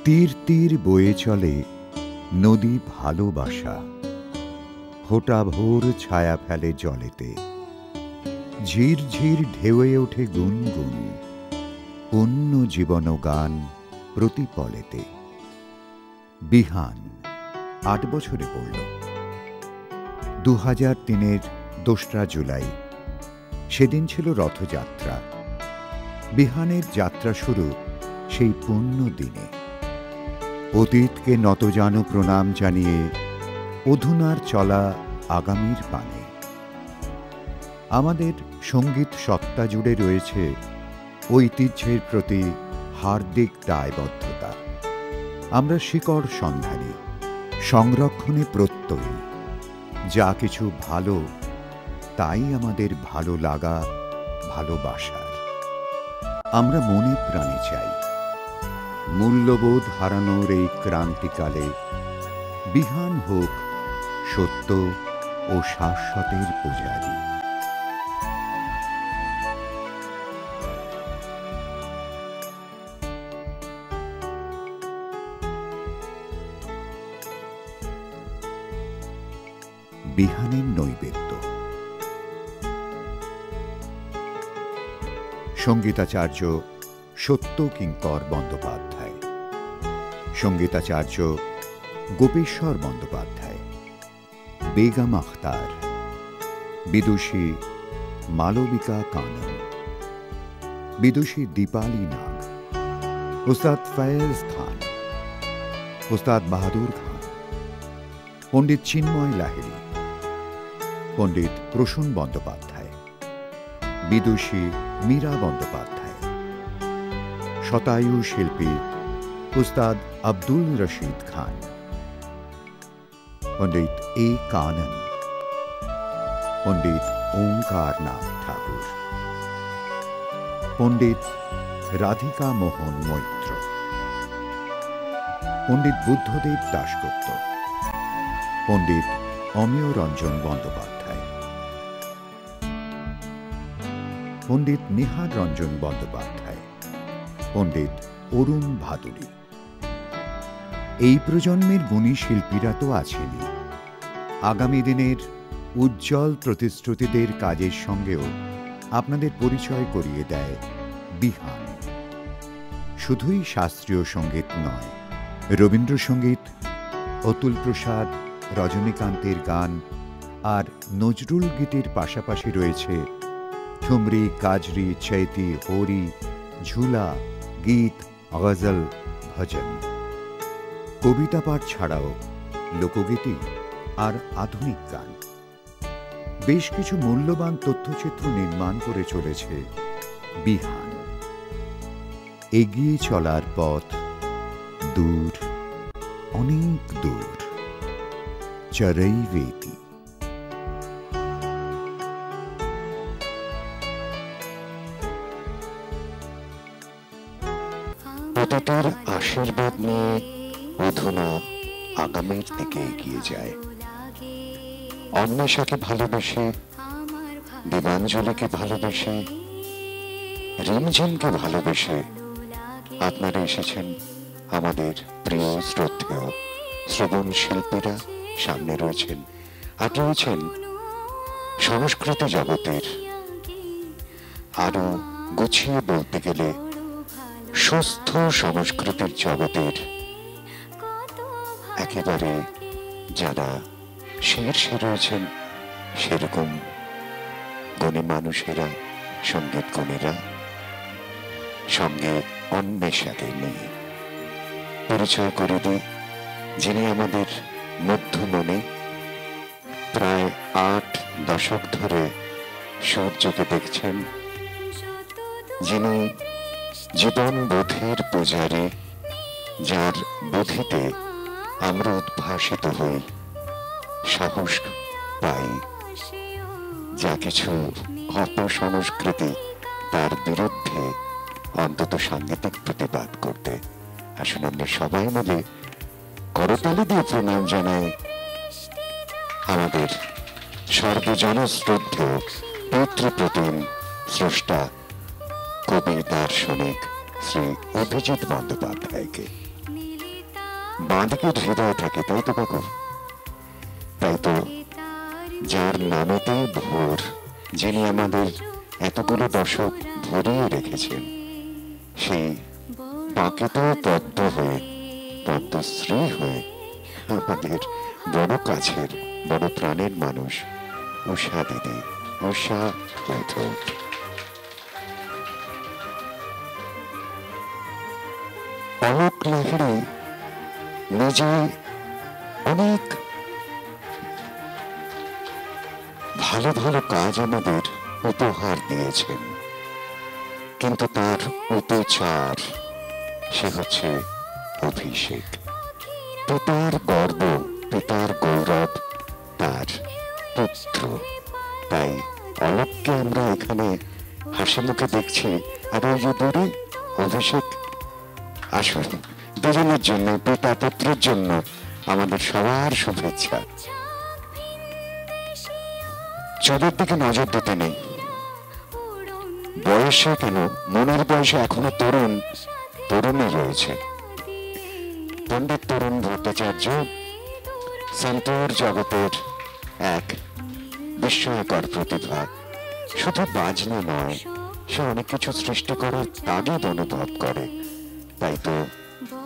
তীর তীর বয়ে চলে নদী ভালোবাসা, ফোঁটা ভোর ছায়া ফেলে জলেতে, ঝির ঝির ঢেউয়ে ওঠে গুনগুন, অন্য জীবন গান প্রতিপলেতে। বিহান ৮ বছরে পড়ল। ২০০৩-এর ২রা জুলাই, সেদিন ছিল রথযাত্রা। বিহানের যাত্রা শুরু সেই পুণ্য দিনে। অতীতকে নতজানু প্রণাম জানিয়ে অধুনার চলা আগামীর পানে। আমাদের সঙ্গীত সত্তা জুড়ে রয়েছে ঐতিহ্যের প্রতি হার্দিক দায়বদ্ধতা। আমরা শিকড় সন্ধানী, সংরক্ষণে প্রত্যয়ী। যা কিছু ভালো, তাই আমাদের ভালো লাগা, ভালোবাসার। আমরা মনে প্রাণে চাই। মূল্যবোধ হারানোর এই ক্রান্তিকালে বিহান হোক সত্য ও শাশ্বতের পূজারী। বিহানের নৈবেদ্য। সঙ্গীতাচার্য সত্য কিঙ্কর বন্দ্যোপাধ্যায়, সঙ্গীতাচার্য গোপেশ্বর বন্দ্যোপাধ্যায়, বেগম আখতার, বিদুষী মালবিকা কানন, বিদুষী দীপালি নাগ, উস্তাদ ফয়েজ খান, উস্তাদ বাহাদুর খান, পণ্ডিত চিন্ময় লাহিড়ী, পণ্ডিত প্রসূন বন্দ্যোপাধ্যায়, বিদুষী মীরা বন্দ্যোপাধ্যায়, শতায়ু শিল্পী উস্তাদ আব্দুল রশিদ খান, পণ্ডিত এ কানন, পণ্ডিত ওঙ্কারনাথ ঠাকুর, পণ্ডিত রাধিকা মোহন মৈত্র, পণ্ডিত বুদ্ধদেব দাশগুপ্ত, পণ্ডিত অমিয় রঞ্জন বন্দ্যোপাধ্যায়, পণ্ডিত নিহার রঞ্জন বন্দ্যোপাধ্যায়, পণ্ডিত অরুণ ভাদুরী। এই প্রজন্মের গুণী শিল্পীরা তো আছেনই, আগামী দিনের উজ্জ্বল প্রতিশ্রুতিদের কাজের সঙ্গেও আপনাদের পরিচয় করিয়ে দেয় বিহান। শুধুই শাস্ত্রীয় সঙ্গীত নয়, রবীন্দ্রসঙ্গীত, অতুল প্রসাদ, রজনীকান্তের গান আর নজরুল গীতির পাশাপাশি রয়েছে ঠুমরি, কাজরি, চৈতি, হোরি, ঝুলা, গীত, গজল, ভজন। কবিতা পাঠ ছাড়াও লোকগীতি আর আধুনিক গান। বেশ কিছু মূল্যবান তথ্যচিত্র নির্মাণ করে চলেছে বিহান। এগিয়ে চলার পথ দূর, অনেক দূর। চরৈবেতি। পিতার আশীর্বাদ নিয়ে অধুনা আগামীর দিকে এগিয়ে যায়। অন্বেষাকে ভালোবেসে, দেবাঞ্জলিকে ভালোবেসে, রিমঝিমকে ভালোবেসে আপনারা এসেছেন আমাদের প্রিয় শ্রদ্ধেয় শ্রবণ শিল্পীরা। সামনে রয়েছেন আর রয়েছেন সংস্কৃতি জগতের, আরো গুছিয়ে বলতে গেলে সুস্থ সংস্কৃতির জগতের একেবারে যারা শীর্ষে রয়েছেন সেরকম গুণী মানুষেরা, সঙ্গীত গুণীরা, সঙ্গে অন্বেষাকে নিয়ে পরিচয় করে দিই। যিনি আমাদের মধ্যমণি, প্রায় 8 দশক ধরে সূর্যকে দেখছেন, যিনি জীবন বোধের পূজারী, যার বোধিতে আমরা উদ্ভাসিত হই, সাহস পাই, যা কিছু অপসংস্কৃতি তার বিরুদ্ধে অন্তত সাংগীতিক প্রতিবাদ করতে। আসুন আমরা সবাই মিলে করতালি দিয়ে প্রণাম জানাই আমাদের সর্বজনশ্রদ্ধেয় পিতৃপ্রতিম স্রষ্টা, কবি, দার্শনিক শ্রী অভিজিৎ বন্দ্যোপাধ্যায়কে। বাঁদিকের হৃদয় থাকে, তাই তো কাকু? তাই তো, যার নামেতে ভোর, যিনি আমাদের এতগুলো দশক ভরিয়ে রেখেছেন, সেই বাঁকেতেও পদ্ম হয়ে, পদ্মশ্রী হয়ে আমাদের বড় কাছের, বড় প্রাণের মানুষ উষা দিদি, উষা মেথড। অলোক লাহিড়ী নিজে অনেক ভালো ভালো কাজ আমাদের উপহার দিয়েছেন। কিন্তু তার উপচার সে হচ্ছে অভিষেক। পিতার গর্ব, পিতার গৌরব, তার পুত্র। তাই অলোককে আমরা এখানে হাসি মুখে দেখছি, আর ওই যে দূরে অভিষেক। আসুন দুজনের জন্য, পিতা পুত্রের জন্য আমাদের সবার শুভেচ্ছা। চাঁদের দিকে নজর দিতে নেই, বয়সে কেন, মনের বয়সে এখনো তরুণই রয়েছে। পণ্ডিত তরুণ ভট্টাচার্য সন্তোর জগতের এক বিস্ময়কর প্রতিভা। শুধু বাজনা নয়, সে অনেক কিছু সৃষ্টি করার তাগিদ অনুভব করে। তাই তো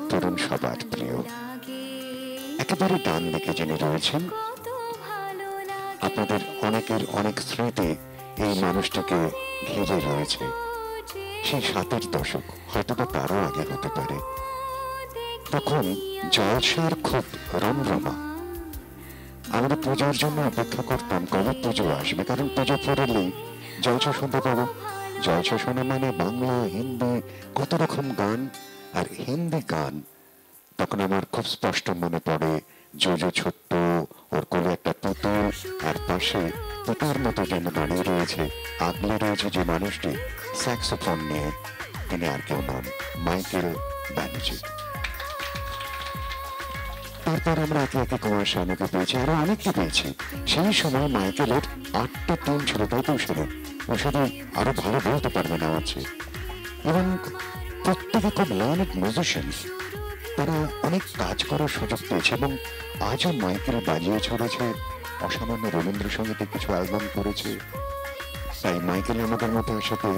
তরুণ সবার প্রিয়। একেবারে ডান দিকে যিনি রয়েছেন, আপনাদের অনেকের অনেক স্মৃতি এই মানুষটাকে ঘিরে রয়েছে। সেই ৭-এর দশক, হয়তো বা তারও আগে হতে পারে। তখন জলসার খুব রমরমা। আমরা পুজোর জন্য অপেক্ষা করতাম কবে পুজো আসবে, কারণ পুজো পড়লেই জলসা শুনতে পাবো। জলসা শোনা মানে বাংলা, হিন্দি, কত রকম গান। আর হিন্দি গান তখন আমার খুব স্পষ্ট মনে পড়ে। জোজো ছোট্ট, ওর কোলে একটা পুতুল, আর পাশে পিতার মতো যেন দাঁড়িয়ে রয়েছে, আগলে রয়েছে যে মানুষটি স্যাক্সোফোন নিয়ে। তিনি আর কেউ নন, মাইকেল ব্যানার্জি। তারপর আমরা একে একে কুমার শানুকে পেয়েছি, আরো অনেককে পেয়েছি। সেই সময় মাইকেলের 8টা টিম ছিল, তাই তো ওষুধে আরো ভালো বলতে পারবেন আমার চেয়ে। এবং প্রত্যেকে খুব লার্নেড মিউজিশিয়ান, তারা অনেক কাজ করার সুযোগ পেয়েছে। এবং আজও মাইকেল বাজিয়ে ছড়েছে, অসামান্য রবীন্দ্রসঙ্গীতে কিছু অ্যালবাম করেছে। তাই মাইকেল আমাদের মধ্যে আসাতে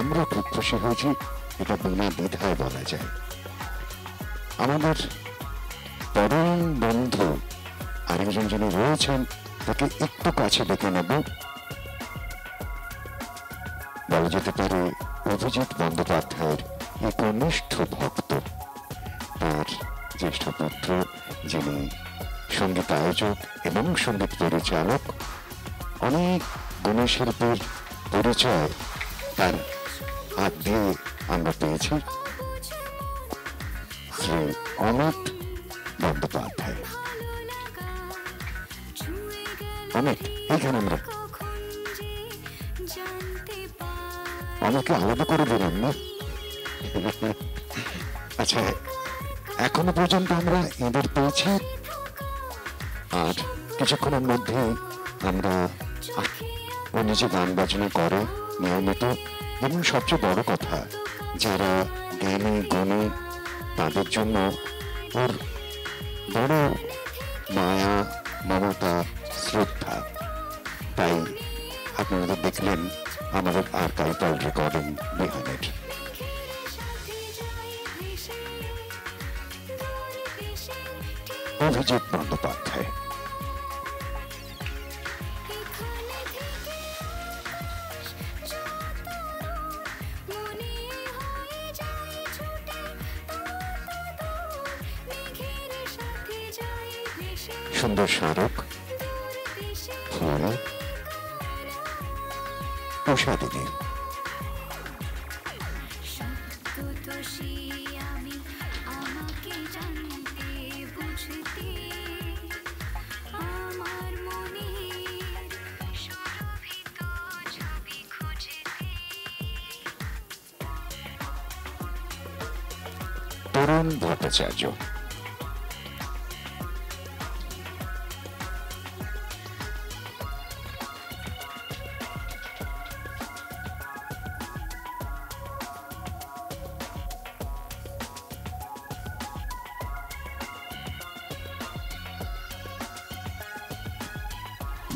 আমরা খুব খুশি হয়েছি, এটা বিনা দ্বিধায় বলা যায়। আমাদের পরম বন্ধু আরেকজন যিনি রয়েছেন, তাকে একটু কাছে ডেকে নেব। বলা যেতে পারে অভিজিৎ বন্দ্যোপাধ্যায়ের একনিষ্ঠ ভক্ত, তার জ্যেষ্ঠ পুত্র, যিনি সঙ্গীত আয়োজক এবং সঙ্গীত পরিচালক। অনেক গুণী শিল্পীর পরিচয় তার হাত দিয়ে আমরা পেয়েছি। শ্রী অমিত বন্দ্যোপাধ্যায়। অমিত, এইখানে আমরা আমাকে আলাদা করে দিলাম না? আচ্ছা, এখনো পর্যন্ত আমরা এদের পেয়েছি, আর কিছুক্ষণের মধ্যে আমরা ও নিজে গান বাজনা করে নিয়মিত। এবং সবচেয়ে বড় কথা, যারা জ্ঞানী গুণী তাদের জন্য ওর বড় মায়া, মমতা, শ্রদ্ধা। তাই আপনারা দেখলেন আমাদের আর্কাইভাল রেকর্ডিং বিহানের। অভিজিৎ বন্দ্যোপাধ্যায়। সুন্দর স্মারক, ফুল, প্রসাদিনী। তরুণ ভট্টাচার্য।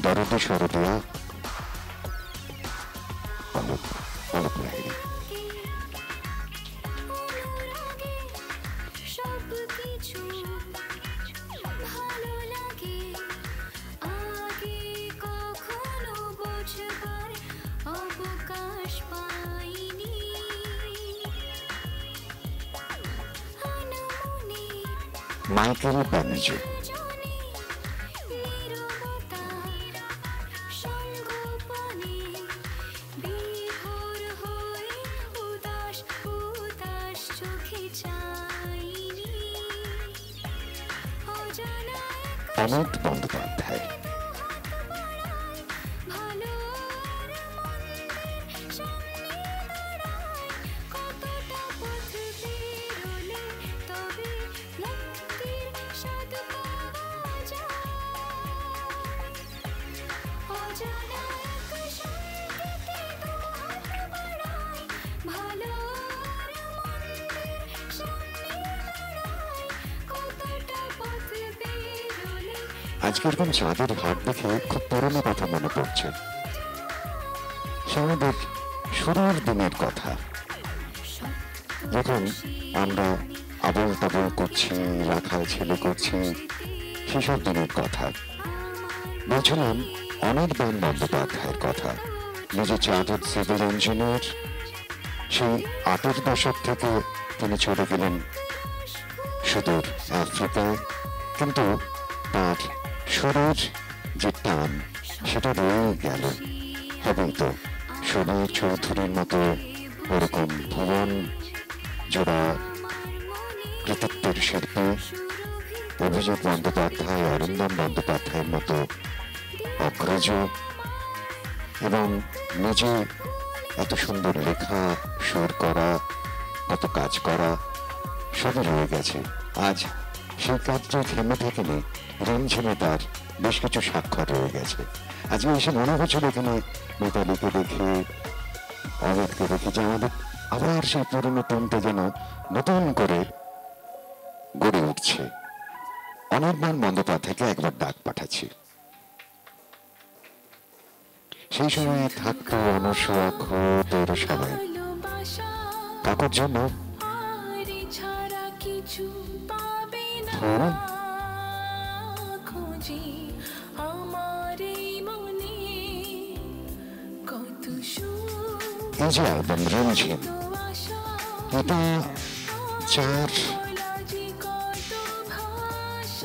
দরদে সরদিয়া অলোক লাহিড়ী। মাইকেল ব্যানার্জি। অমিত বন্দ্যোপাধ্যায়। আজকে এরকম চাঁদের হাট দেখে খুব পুরোনো কথা মনে পড়ছে। সে আমাদের শুরুর দিনের কথা, যখন আমরা আবল তাবল করছি, রাখাল ছেলে করছি, সেসব দিনের কথা। বলছিলাম অনির্বাণ বন্দ্যোপাধ্যায়ের কথা। নিজে চাঁদের সিভিল ইঞ্জিনিয়ার। সেই ৮০ দশক থেকে তিনি চলে গেলেন সুদূর আফ্রিকায়, কিন্তু তার সুরের যে টান সেটা রয়ে গেল। হবেই তো সুনীল চৌধুরীর মতো ওরকম ভুবন জোড়া কৃতিত্বের শিল্পী, অভিজিৎ বন্দ্যোপাধ্যায়, অরিন্দম বন্দ্যোপাধ্যায়ের মতো অগ্রজ, এবং নিজে এত সুন্দর লেখা, সুর করা, কত কাজ করা, সবই রয়ে গেছে। আজ সেই কাজটা থেমে থাকেনি, রিমঝিমে তার বেশ কিছু স্বাক্ষর রয়ে গেছে। আজকে এসে মনে হচ্ছিল এখানে মিতালিকে দেখে, অমিতকে দেখে, যে আমাদের আবার সেই পুরনো টিমটা যেন নতুন করে গড়ে উঠছে। অনির্বাণ বন্দ্যোপাধ্যায়কে একবার ডাক পাঠাচ্ছি। সেই সময় থাকতো অনসূয়া, তোর সবাই কাকুর জন্য ফুল, এই যে অ্যালবাম রিমঝিম, এটা যার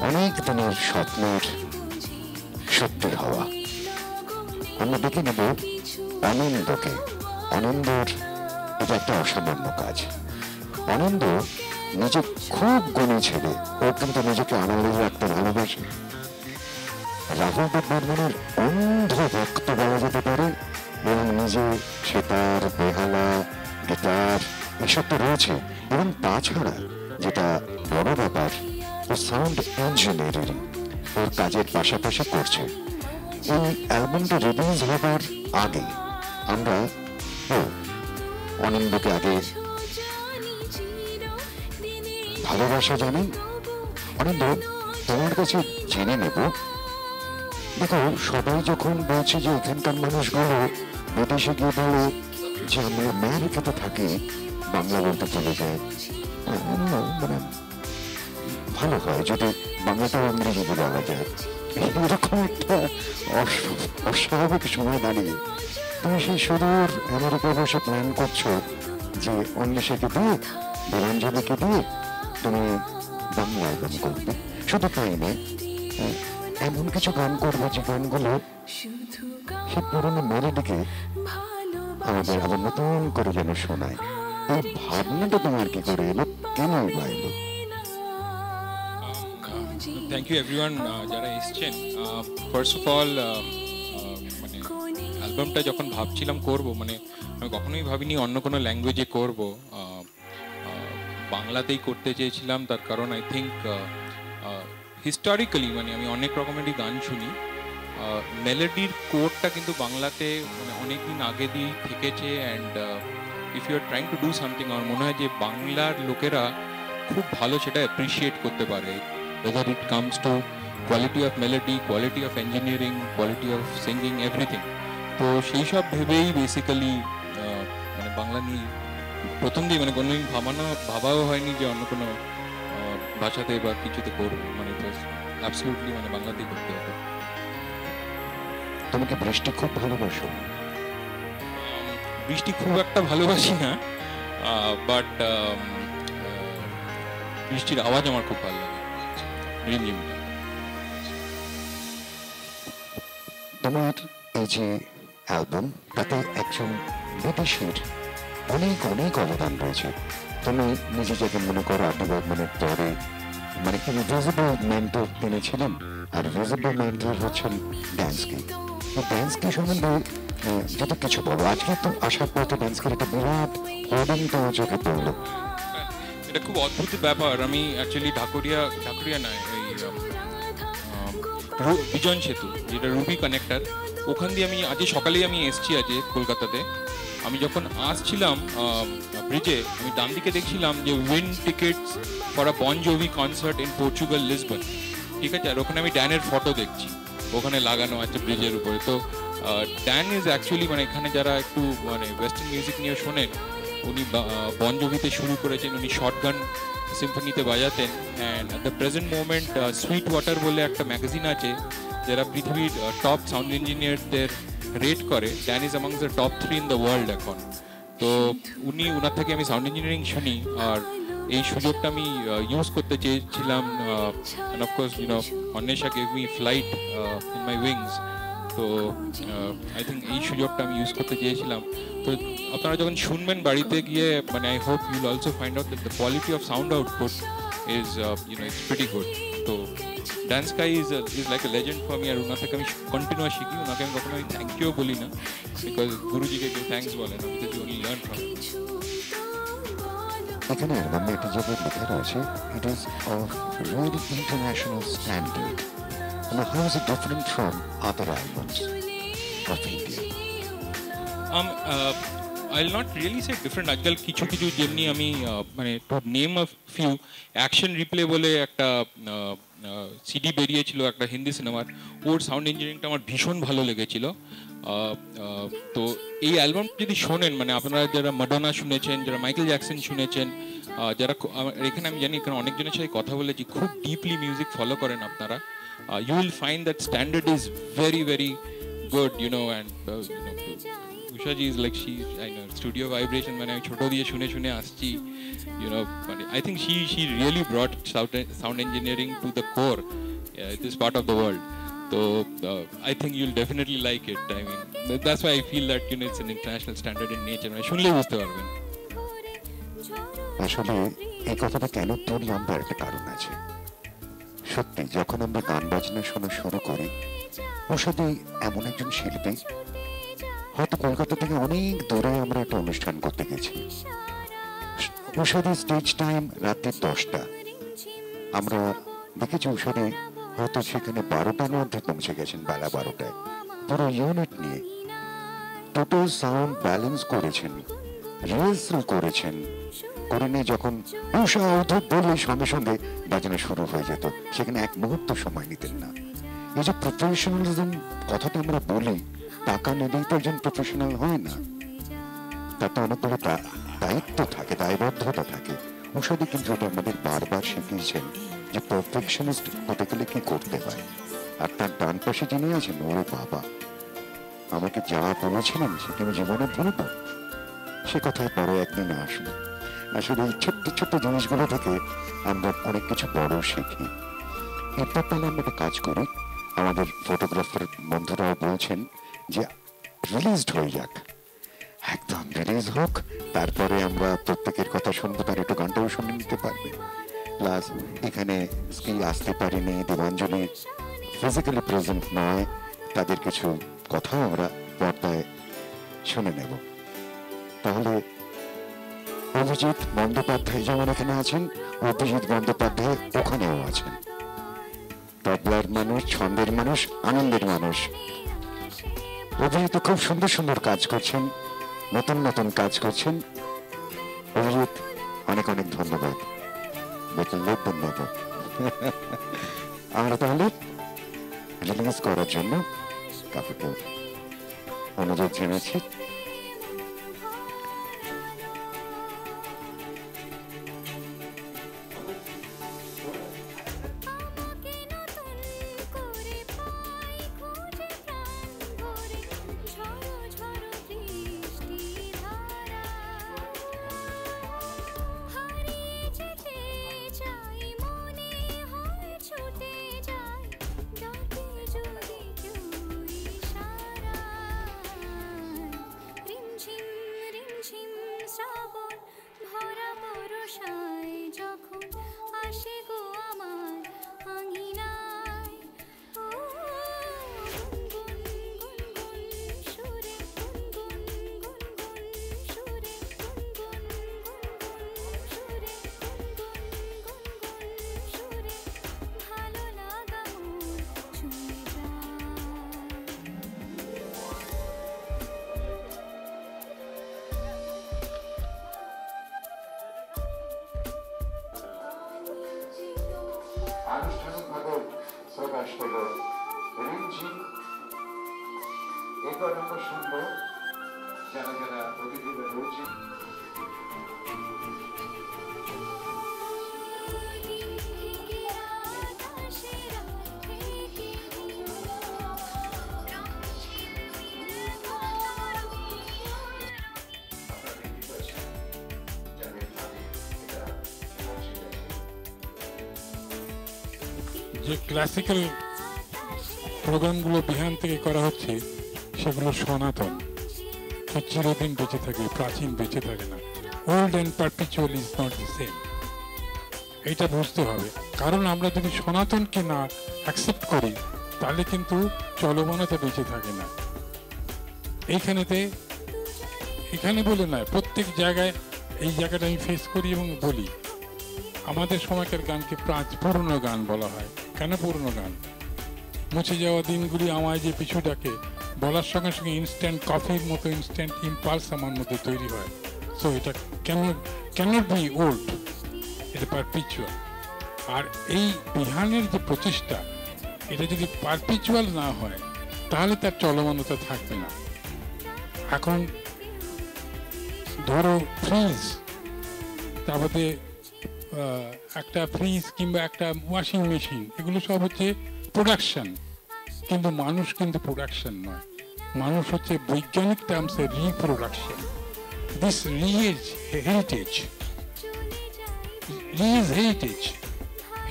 অনেক দিনের স্বপ্নের সত্যি হওয়া। আমরা দেখে নেব অনিন্দকে। অনিন্দর এটা একটা অসামান্য কাজ। অনিন্দ নিজে খুব গুণী ছেলে, ও কিন্তু নিজেকে আড়ালে রাখতে ভালোবাসে। রাহুল দেব বর্মনের অন্ধ ভক্ত বলা যেতে পারে, এবং নিজে সেতার, বেহালা, গিটার এসব তো রয়েছে, এবং তাছাড়া যেটা বড় ব্যাপার, ও সাউন্ড ইঞ্জিনিয়ারিং ওর কাজের পাশাপাশি করছে। এই অ্যালবামটা রিলিজ হবার আগে আমরা অনিন্দকে আগে ভালোবাসা জানি। অনিন্দ, তোমার কাছে জেনে নেব, দেখো সবাই যখন বলছে যে এখানকার মানুষগুলো বিদেশে গিয়ে বলে যে আমরা আমেরিকাতে থাকি, বাংলা বলতে চলে যায়, মানে ভালো হয় যদি বাংলাটাও ইংরেজিতে বলা যায়। এরকম একটা অস্বাভাবিক সময় দাঁড়িয়ে তুমি সেই সুদূর আমেরিকায় বসে প্ল্যান করছো যে অন্বেষাকে দিয়ে, দেবাঞ্জলিকে দিয়ে তুমি বাংলা অ্যালবাম করবে। শুধু তাই নয়, এমন কিছু গান করবে যে গানগুলো সে পুরোনো মেলোডিকে আমাদের আবার নতুন করে যেন শোনায়। এই ভাবনাটা তোমার কি করে এলো, কেন এলো? থ্যাংক ইউ এভরিওয়ান যারা এসছেন। ফার্স্ট অফ অল, মানে অ্যালবামটা যখন ভাবছিলাম করব, মানে আমি কখনোই ভাবিনি অন্য কোনো ল্যাঙ্গুয়েজে করব, বাংলাতেই করতে চেয়েছিলাম। তার কারণ আই থিঙ্ক হিস্টোরিক্যালি মানে আমি অনেক রকমেরই গান শুনি, মেলোডির কোডটা কিন্তু বাংলাতে মানে অনেক দিন আগে দিয়ে থেকেছে। And if you are trying to do something, আমার মনে হয় যে বাংলার লোকেরা খুব ভালো সেটা অ্যাপ্রিসিয়েট করতে পারে, whether it comes to quality of melody, quality of engineering, quality of singing, everything. তো সেই সব ভেবেই বেসিক্যালি মানে বাংলা নিয়ে প্রথম দিয়ে মানে কোনোদিন ভাবাও হয়নি যে অন্য কোনো ভাষাতে বা কিছুতে করবো, মানে অ্যাবসলিউটলি মানে বাংলাতেই করতে হবে। তোমাকে বৃষ্টি খুব ভালোবাসো? বৃষ্টি খুব একটা ভালোবাসি না, বাট বৃষ্টির আওয়াজ আমার খুব ভালো লাগে। তোমার এই যে অ্যালবাম, তাতে একজন বিদেশির অনেক অনেক অবদান রয়েছে। তুমি নিজে যাকে মনে করো ৮ বর্মনের পরে মানে ইনভিজিবল মেন্টর তিনি ছিলেন, আর ভিজিবল মেন্টর হচ্ছেন ড্যান্সকি। ড্যান্সকি সম্বন্ধে যদি কিছু বলো, আজকে তো আসার পর তো ড্যান্সকির একটা বিরাট হোর্ডিং তোমার চোখে পড়লো। এটা খুব অদ্ভুত ব্যাপার। আমি অ্যাকচুয়ালি ঢাকুরিয়া নয়, এই বিজন সেতু যেটা রুবি কানেক্টার, ওখান দিয়ে আমি আজকে সকালেই আমি এসছি আজকে কলকাতাতে। আমি যখন আসছিলাম ব্রিজে, আমি ডান দিকে দেখছিলাম যে উইন টিকিটস ফর আ বন জোভি কনসার্ট ইন পর্চুগাল লিসবন, ঠিক আছে। আর ওখানে আমি ড্যানের ফটো দেখছি, ওখানে লাগানো আছে ব্রিজের উপরে। তো ড্যান ইজ অ্যাকচুয়ালি মানে এখানে যারা একটু মানে ওয়েস্টার্ন মিউজিক নিয়ে শোনেন, উনি বন জোভিতে শুরু করেছেন, উনি শটগান সিম্ফনিতে বাজাতেন। And at the present moment sweet water বলে একটা ম্যাগাজিন আছে যারা পৃথিবীর টপ সাউন্ড ইঞ্জিনিয়ারদের রেট করে। Dan is amongst the top 3 in the world এখন। তো ওনার থেকে আমি সাউন্ড ইঞ্জিনিয়ারিং শুনি, আর এই সুযোগটা আমি ইউজ করতে চেয়েছিলাম। And of course Anwesha gave me flight in my wings. তো আই থিঙ্ক এই সুযোগটা আমি ইউজ করতে চেয়েছিলাম। তো আপনারা যখন শুনবেন বাড়িতে গিয়ে, মানে I hope you'll also find out that the quality of sound output is it's pretty good. তো Dan's guy is like a legend for me. আর ওনার থেকে আমি কন্টিনিউয়াস শিখি। ওনাকে আমি কখনো থ্যাংক ইউ বলি না, বিকজ গুরুজিকে কেউ থ্যাঙ্কস বলে না, because you only learn from him. এখানে অ্যালবামে একটা জায়গায় লেখা রয়েছে, it is of really international standard. How is it different from other albums of India? I'll not really say different. আজকাল কিছু যেমনি আমি মানে to name a few, action replay বলে একটা সিডি বেরিয়েছিল একটা হিন্দি সিনেমার, ওর সাউন্ড ইঞ্জিনিয়ারিংটা আমার ভীষণ ভালো লেগেছিল। তো এই অ্যালবাম যদি শোনেন, মানে আপনারা যারা মাডোনা শুনেছেন, যারা মাইকেল জ্যাকসন শুনেছেন, যারা এখানে আমি জানি এখানে অনেকজনের সাথে কথা বলেছি, খুব ডিপলি মিউজিক ফলো করেন আপনারা, you will find that standard is very very good, and Usha ji is like, I know studio vibration মানে আমি ছোট দিয়ে শুনে আসছি, but I think she really brought sound engineering to the core this part of the world. So I think you'll definitely like it. I mean, that's why I feel that it's an international standard in nature. শুনলেই বুঝতে পারবেন। আসলে এই কথাটা কেন বললাম তার একটা কারণ আছে। সত্যি যখন আমরা গান বাজনা শোনা শুরু করি, ওষুধে এমন একজন শিল্পী, হয়তো কলকাতা থেকে অনেক দূরে আমরা একটা অনুষ্ঠান করতে গেছি, ওষুধে স্টেজ টাইম রাত্রি 10টা, আমরা দেখেছি ওষুধে হয়তো সেখানে 12টার মধ্যে পৌঁছে গেছেন, বেলা 12টায়, পুরো ইউনিট নিয়ে টোটাল সাউন্ড ব্যালেন্স করেছেন, রিহার্সাল করেছেন, করে নিয়ে যখন উষা উঠে বললে সঙ্গে সঙ্গে বাজানো শুরু হয়ে যেত, সেখানে এক মুহূর্ত সময় নিতেন না। এই যে প্রফেশনালিজম কথাটা আমরা বলি, টাকা নিলেই তো একজন প্রফেশনাল হয় না, তাতে অনেকগুলো দায়িত্ব থাকে, দায়বদ্ধতা থাকে। ওষুধে কিন্তু এটা আমাদের বারবার শিখিয়েছেন যে পারফেকশনিস্ট হতে গেলে কি করতে হয়। আর তার ডান পাশে যিনি আছেন, ওরে বাবা, আমাকে যা বলেছিলেন সেটা আমি জীবনে ভুলব, সে কথায় পরে একদিন আসবো। আসলে এই ছোট্ট ছোট্ট জিনিসগুলো থেকে আমরা অনেক কিছু বড় শিখি। এরপর তাহলে আমরা একটা কাজ করি, আমাদের ফটোগ্রাফার বন্ধুরাও বলছেন যে রিলিজড হয়ে যাক, একদম রিলিজ হোক, তারপরে আমরা প্রত্যেকের কথা শুনবো, তার একটু গানটাও শুনে নিতে পারবে। প্লাস এখানে স্কি আসতে পারেনি, দেবাঞ্জলি ফিজিক্যালি প্রেজেন্ট নয়, তাদের কিছু কথাও আমরা পর্দায় শুনে নেব। তাহলে অভিজিৎ বন্দ্যোপাধ্যায় যেমন এখানে আছেন, অভিজিৎ বন্দ্যোপাধ্যায় ওখানেও আছেন, তবলার মানুষ, ছন্দের মানুষ, আনন্দের মানুষ। অভিজিৎ খুব সুন্দর সুন্দর কাজ করছেন, নতুন নতুন কাজ করছেন। অভিজিৎ অনেক অনেক ধন্যবাদ, ধন্যবাদ। আমরা তাহলে রিলিজ করার জন্য কাকুকে অনুরোধ জানাচ্ছি। পেল রিমঝিম। এরপর আমরা শুনবো যারা যারা অতিথিরা রয়েছে। যে ক্লাসিক্যাল প্রোগ্রামগুলো বিহান থেকে করা হচ্ছে সেগুলো সনাতন, চিরদিন বেঁচে থাকে, প্রাচীন বেঁচে থাকে না। Old and perpetual is not the same, এইটা বুঝতে হবে। কারণ আমরা যদি সনাতনকে না অ্যাকসেপ্ট করি তাহলে কিন্তু চলমানতা বেঁচে থাকে না। এখানে বলে নয়, প্রত্যেক জায়গায় এই জায়গাটা আমি ফেস করি এবং বলি। আমাদের সময়কার গানকে পুরনো গান বলা হয়। কেন পুরনো গান? মুছে যাওয়া দিনগুলি আমায় যে পিছু ডাকে বলার সঙ্গে সঙ্গে ইনস্ট্যান্ট কফির মতো ইনস্ট্যান্ট ইম্পালস আমার মধ্যে তৈরি হয়। সো এটা ক্যান বি ওল্ড, এটা পারপিচুয়াল। আর এই বিহানের যে প্রচেষ্টা, এটা যদি পারপিচুয়াল না হয় তাহলে তার চলমানতা থাকবে না। এখন ধরো ফ্রিজ, তারপরে একটা ফ্রিজ কিংবা একটা ওয়াশিং মেশিন, এগুলো সব হচ্ছে প্রোডাকশন। কিন্তু মানুষ কিন্তু প্রোডাকশন নয়, মানুষ হচ্ছে বৈজ্ঞানিক টার্মসে রিপ্রোডাকশন। দিস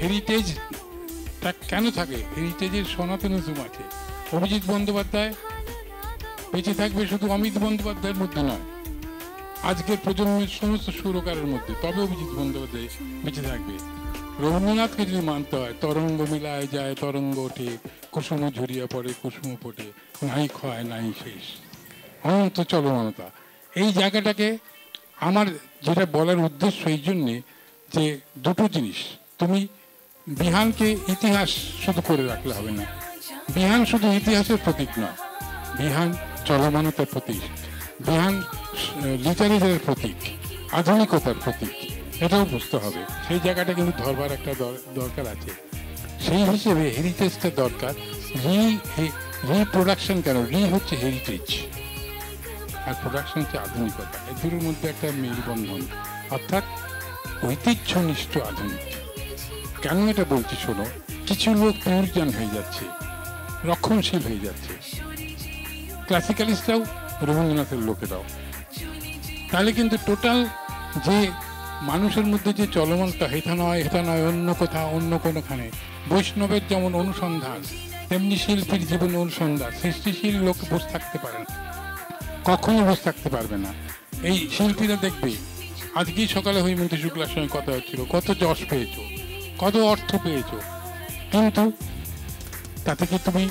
হেরিটেজ তা কেন থাকে? হেরিটেজের সনাতনিজম আছে। অভিজিৎ বন্দ্যোপাধ্যায় বেঁচে থাকবে শুধু অমিত বন্দ্যোপাধ্যায়ের মধ্যে নয়, আজকের প্রজন্মের সমস্ত সুরকারের মধ্যে, তবে অভিজিৎ বন্দ্যোপাধ্যায় বেঁচে থাকবে। রবীন্দ্রনাথকে যদি মানতে হয়, তরঙ্গ মিলায় যায় তরঙ্গ ওঠে, কুসুম ঝরিয়া পড়ে কুসুম ফোটে, নাই ক্ষয় নাই শেষ, অনন্ত চলমানতা। এই জায়গাটাকে আমার যেটা বলার উদ্দেশ্য এই জন্যে যে দুটো জিনিস, তুমি বিহানকে ইতিহাস শুধু করে রাখলে হবে না। বিহান শুধু ইতিহাসের প্রতীক নয়, বিহান চলমানতার প্রতীক, বিহান লিটারেচারের প্রতীক, আধুনিকতার প্রতীক। এটাও বুঝতে হবে। সেই জায়গাটা কিন্তু ধরবার একটা দরকার আছে। সেই হিসেবে হেরিটেজটা দরকার। রিপ্রোডাকশন কেন? হচ্ছে হেরিটেজ আর প্রোডাকশন হচ্ছে আধুনিকতা। এই দুটোর মধ্যে একটা মেলবন্ধন, অর্থাৎ ঐতিহ্যনিষ্ঠ আধুনিক। কেন এটা বলছি শোনো, কিছু লোক পিউরিটান হয়ে যাচ্ছে, রক্ষণশীল হয়ে যাচ্ছে, ক্লাসিক্যালিস্টরাও রবীন্দ্রনাথের লোকেরাও। তাহলে কিন্তু টোটাল যে মানুষের মধ্যে যে চলমানতা, হেথা নয় অন্য কোথাও অন্য কোনোখানে। বৈষ্ণবের যেমন অনুসন্ধান, তেমনি শিল্পীর জীবনে অনুসন্ধান। সৃষ্টিশীল লোক বসে থাকতে পারে না, কখনো বসে থাকতে পারবে না। এই শিল্পীরা দেখবে, আজকেই সকালে হৈমন্তী শুক্লার সঙ্গে কথা হচ্ছিল, কত যশ পেয়েছো, কত অর্থ পেয়েছো, কিন্তু তাতে কি তুমি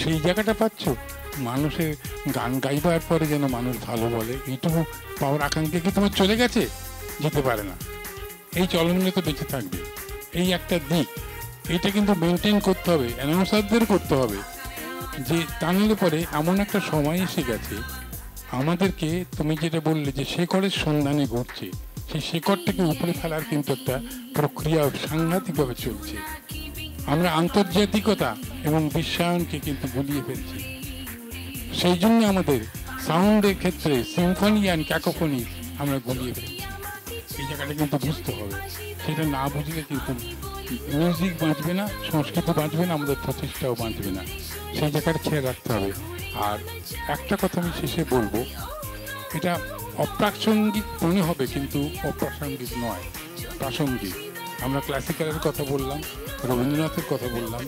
সেই জায়গাটা পাচ্ছ? মানুষের গান গাইবার পরে যেন মানুষ ভালো বলে, এইটুকু পাওয়ার আকাঙ্ক্ষা কি তোমার চলে গেছে? যেতে পারে না। এই চলনে তো বেঁচে থাকবে, এই একটা দিক। এইটা কিন্তু মেনটেন করতে হবে, অ্যানাউন্সারদের করতে হবে, যে তা নিলে পরে এমন একটা সময় এসে গেছে আমাদেরকে, তুমি যেটা বললে যে শেকড়ের সন্ধানে ঘুরছে, সেই শেকড়টাকে উপরে ফেলার কিন্তু একটা প্রক্রিয়া সাংঘাতিকভাবে চলছে। আমরা আন্তর্জাতিকতা এবং বিশ্বায়নকে কিন্তু গুলিয়ে ফেলছি। সেই জন্য আমাদের সাউন্ডের ক্ষেত্রে সিম্ফনি অ্যান্ড ক্যাকোফনি আমরা গুলিয়ে ফেলছি। এই জায়গাটা কিন্তু বুঝতে হবে। সেটা না বুঝলে কিন্তু মিউজিক বাঁচবে না, সংস্কৃতি বাঁচবে না, আমাদের প্রচেষ্টাও বাঁচবে না। সেই জায়গাটা খেয়াল রাখতে হবে। আর একটা কথা আমি শেষে বলবো, এটা অপ্রাসঙ্গিক মনে হবে কিন্তু অপ্রাসঙ্গিক নয়, প্রাসঙ্গিক। আমরা ক্লাসিক্যালের কথা বললাম, রবীন্দ্রনাথের কথা বললাম,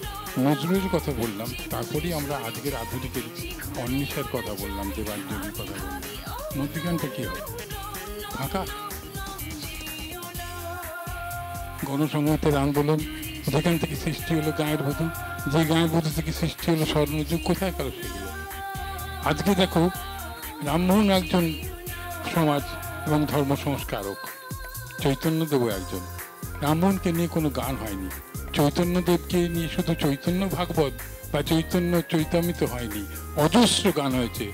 নজরুলের কথা বললাম, তারপরেই আমরা আজকের আধুনিকের অন্বেষার কথা বললাম, দেবাঞ্জলির কথা বললাম। মধ্যিখানটা কি হবে? ফাঁকা। গণসংহতের আন্দোলন যেখান থেকে সৃষ্টি হলো গায়ের বধূ, যে গায়ের বধূ থেকে সৃষ্টি হলো স্বর্ণযুগ, কোথায় গেল সেগুলো? আজকে দেখো, রামমোহন একজন সমাজ এবং ধর্ম সংস্কারক, চৈতন্যদেবও একজন। রামমোহনকে নিয়ে কোনো গান হয়নি, চৈতন্যদেবকে নিয়ে শুধু চৈতন্য ভাগবত বা চৈতন্য চৈতামিত হয়নি, অজস্র গান হয়েছে।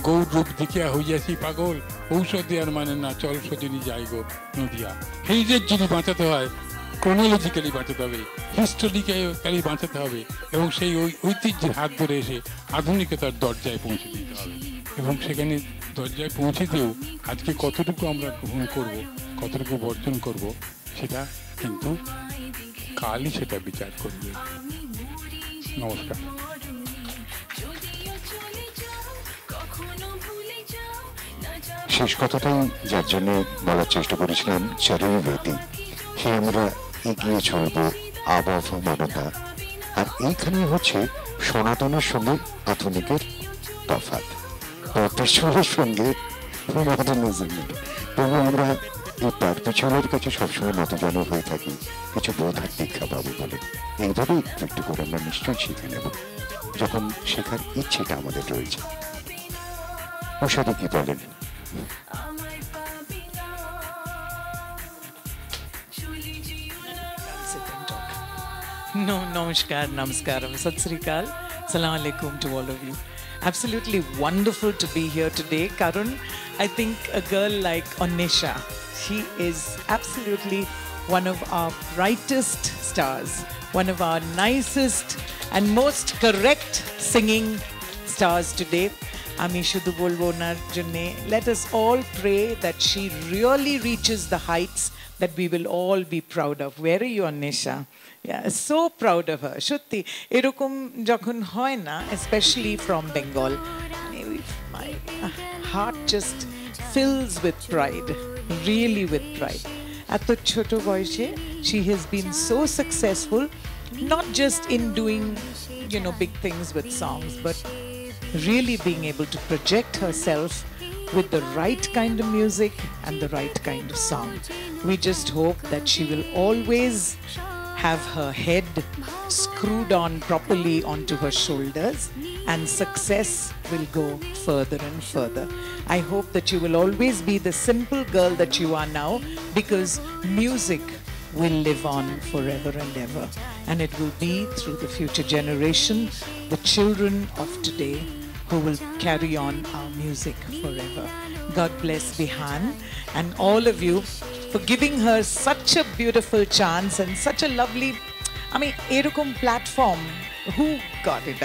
গৌর রূপ দেখিয়া হইয়াছি পাগল, ঔষধ দেওয়ার মানে না, চল সজনী যাই গো নদিয়া। হেরিটেজ যদি বাঁচাতে হয়, ক্রোনোলজিক্যালি বাঁচাতে হবে, হিস্টোরিক্যালি বাঁচাতে হবে, এবং সেই ঐতিহ্যের হাত ধরে এসে আধুনিকতার দরজায় পৌঁছে দিতে হবে। এবং সেখানে দরজায় পৌঁছে দিয়েও আজকে কতটুকু আমরা গ্রহণ করব, কতটুকু বর্জন করব, সেটা কিন্তু কালই সেটা বিচার করবে। নমস্কার। শেষ কথাটাই যার জন্য বলার চেষ্টা করেছিলাম, চরণীবতী, সে আমরা এগিয়ে চলবো আবহমানতা। আর এইখানে হচ্ছে সনাতনের সঙ্গে আধুনিকের তফাৎ, পারপেচুয়ালের সঙ্গে মডার্নিজমের। তবু আমরা এই পারপেচুয়ালের কাছে সবসময় নতজানু হয়ে থাকি, কিছু বোধার দীক্ষা পাবো বলে। এইভাবেই একটু একটু করে আমরা নিশ্চয়ই শিখে নেব, যখন শেখার ইচ্ছেটা আমাদের রয়েছে। ওর সাথে কি বলেন? No, namaskar, namaskaram, sat sri akal, salam alaikum to all of you. Absolutely wonderful to be here today, Karun. I think a girl like Onisha, she is absolutely one of our brightest stars, one of our nicest and most correct singing stars today. Ami shudhu bolbo onar jonne, let us all pray that she really reaches the heights that we will all be proud of. Where are you, Onisha? Yeah, so proud of her. Shutti, erokom jokhon hoy na, especially from Bengal, my heart just fills with pride, really with pride. Eto choto boyeshe, she has been so successful, not just in doing, big things with songs, but really being able to project herself with the right kind of music and the right kind of song. We just hope that she will always have her head screwed on properly onto her shoulders, and success will go further and further. I hope that you will always be the simple girl that you are now, because music will live on forever and ever, and it will be through the future generation, the children of today, who will carry on our music forever. God bless Bihan and all of you for giving her such a beautiful chance and such a lovely, erokom platform. Who got it?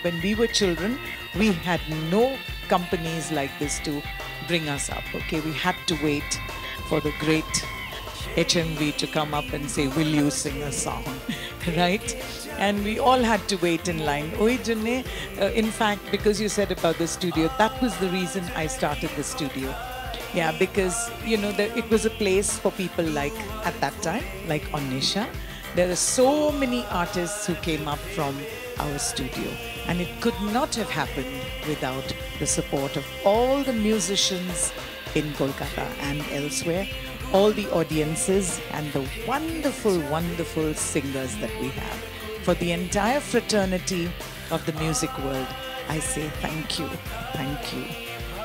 When we were children, we had no companies like this to bring us up. Okay, we had to wait for the great HMV to come up and say, will you sing a song? Right? And we all had to wait in line. In fact, because you said about the studio, that was the reason I started the studio. Yeah, because, it was a place for people like, at that time, like Onisha. There are so many artists who came up from our studio, and it could not have happened without the support of all the musicians in Kolkata and elsewhere, all the audiences and the wonderful, wonderful singers that we have. For the entire fraternity of the music world, I say thank you, thank you.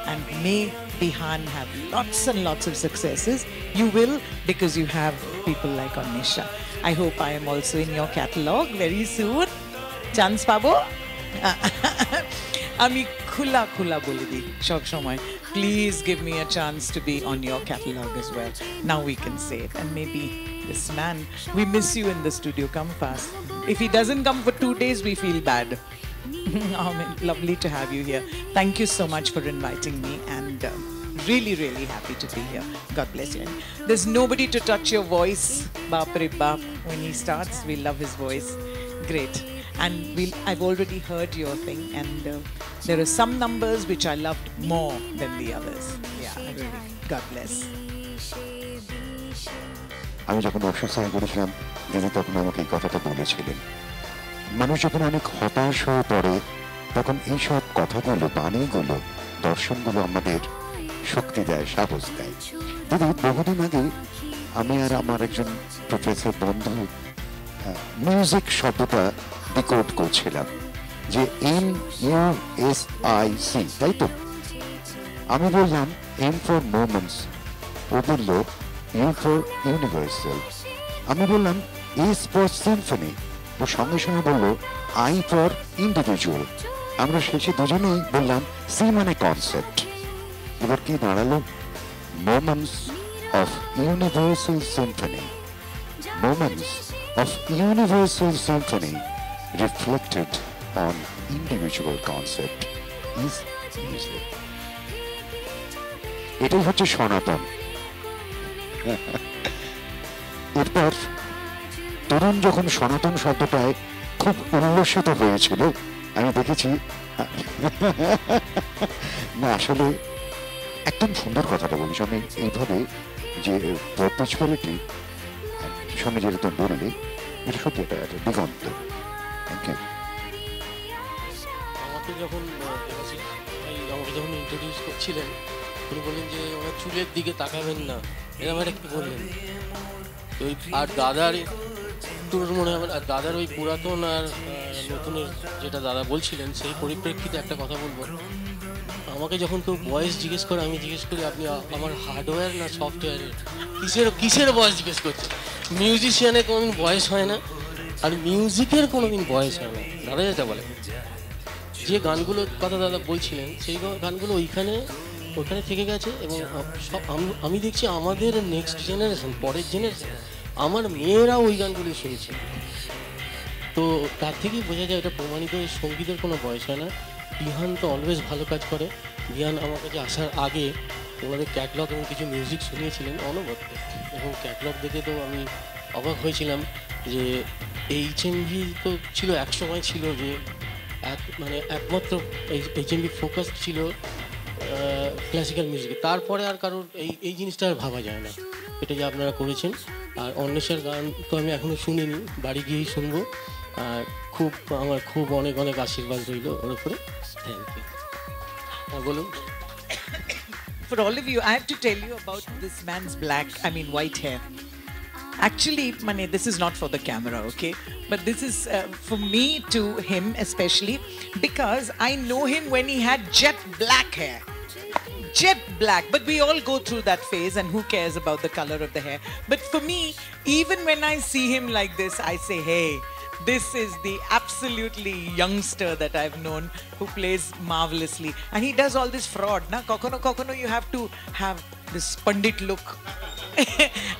And may Bihan have lots and lots of successes. You will, because you have people like Onisha. I hope I am also in your catalog very soon. Chance pabo? Ami khula bole di sob shomoy. Please give me a chance to be on your catalog as well. Now we can say it. And maybe this man, we miss you in the studio. Come fast. If he doesn't come for 2 days, we feel bad. Lovely to have you here. Thank you so much for inviting me, and really, really happy to be here. God bless you. There's nobody to touch your voice, Baap Re Baap. When he starts, we love his voice. Great. And I've already heard your thing, and there are some numbers which I loved more than the others. Yeah, really. God bless. আমি যখন অবসর করেছিলাম, দিদি তখন আমাকে এই কথাটা বলেছিলেন, মানুষ যখন অনেক হতাশ হয়ে পড়ে, তখন এইসব কথাগুলো, বাণীগুলো, দর্শনগুলো আমাদের শক্তি দেয়, সাহস দেয়। দিদি, বহুদিন আগে আমি আর আমার একজন প্রফেসর বন্ধু মিউজিক শব্দটা ডিকোড করছিলাম, যে MUSIC, তাই তো? আমি বললাম M for moments, ও বলল U for universal। আমি বললাম S for symphony, ও সঙ্গে সঙ্গে বলল I for individual। আমরা শেষে দুজনেই বললাম C মানে কনসেপ্ট। এবার কি দাঁড়ালো? Moments of universal symphony। moments of universal symphony reflected on individual concept is music. এটাই হচ্ছে সনাতন। এরপর তরুণ যখন সনাতন শব্দটায় খুব উল্লসিত হয়েছিল, আমি দেখেছি না আসলে একদম সুন্দর কথাটা বলিস। আমি এইভাবে যে পারপেচুয়ালিটি সামনে যেটা তুমি বললে, এটা সত্যি একটা দিগন্ত। আমাকে যখন ইন্ট্রোডিউস করছিলেন, উনি বললেন যে ওনার চুলের দিকে তাকাবেন না, এরকম একটা কি বললেন। ওই আর দাদার তোর মনে হবে, আর দাদার ওই পুরাতন আর নতুনের যেটা দাদা বলছিলেন, সেই পরিপ্রেক্ষিতে একটা কথা বলবো। আমাকে যখন কেউ বয়স জিজ্ঞেস করে, আমি জিজ্ঞেস করি আপনি আমার হার্ডওয়্যার না সফটওয়্যারের, কিসের বয়স জিজ্ঞেস করছে। মিউজিশিয়ানের কোনোদিন বয়স হয় না, আর মিউজিকের কোনোদিন বয়স হয় না। দাদা যেটা বলে, যে গানগুলোর কথা দাদা বলছিলেন, সেই গানগুলো ওইখানে থেকে গেছে। এবং আমি দেখছি আমাদের নেক্সট জেনারেশন, পরের জেনারেশন, আমার মেয়েরা ওই গানগুলি শুনছে। তো তার থেকেই বোঝা যায় এটা প্রমাণিত, সঙ্গীতের কোনো বয়স হয় না। বিহান তো অলওয়েজ ভালো কাজ করে। বিহান আমার কাছে আসার আগে ওনাদের ক্যাটলগ এবং কিছু মিউজিক শুনিয়েছিলেন অনবদ্য, এবং ক্যাটলগ দেখে তো আমি অবাক হয়েছিলাম যে HMV তো ছিল, এক সময় ছিল যে মানে একমাত্র HMV ফোকাস ছিল ক্লাসিক্যাল মিউজিকে। তারপরে আর কারোর এই জিনিসটা আর ভাবা যায় না, এটা যে আপনারা করেছেন। আর অন্বেষার গান তো আমি এখনও শুনিনি, বাড়ি গিয়েই শুনবো। আর আমার খুব অনেক অনেক আশীর্বাদ রইল ওর উপরে। Thank you. হ্যাঁ বলুন। For all of you, I have to tell you about this man's white hair. Actually, this is not for the camera, okay? But this is for me to him especially, because I know him when he had jet black hair. Jet black, but we all go through that phase, and who cares about the color of the hair? But for me, even when I see him like this, I say, hey, this is the absolutely youngster that I've known who plays marvelously. And he does all this fraud. Na kokono you have to have this pandit look.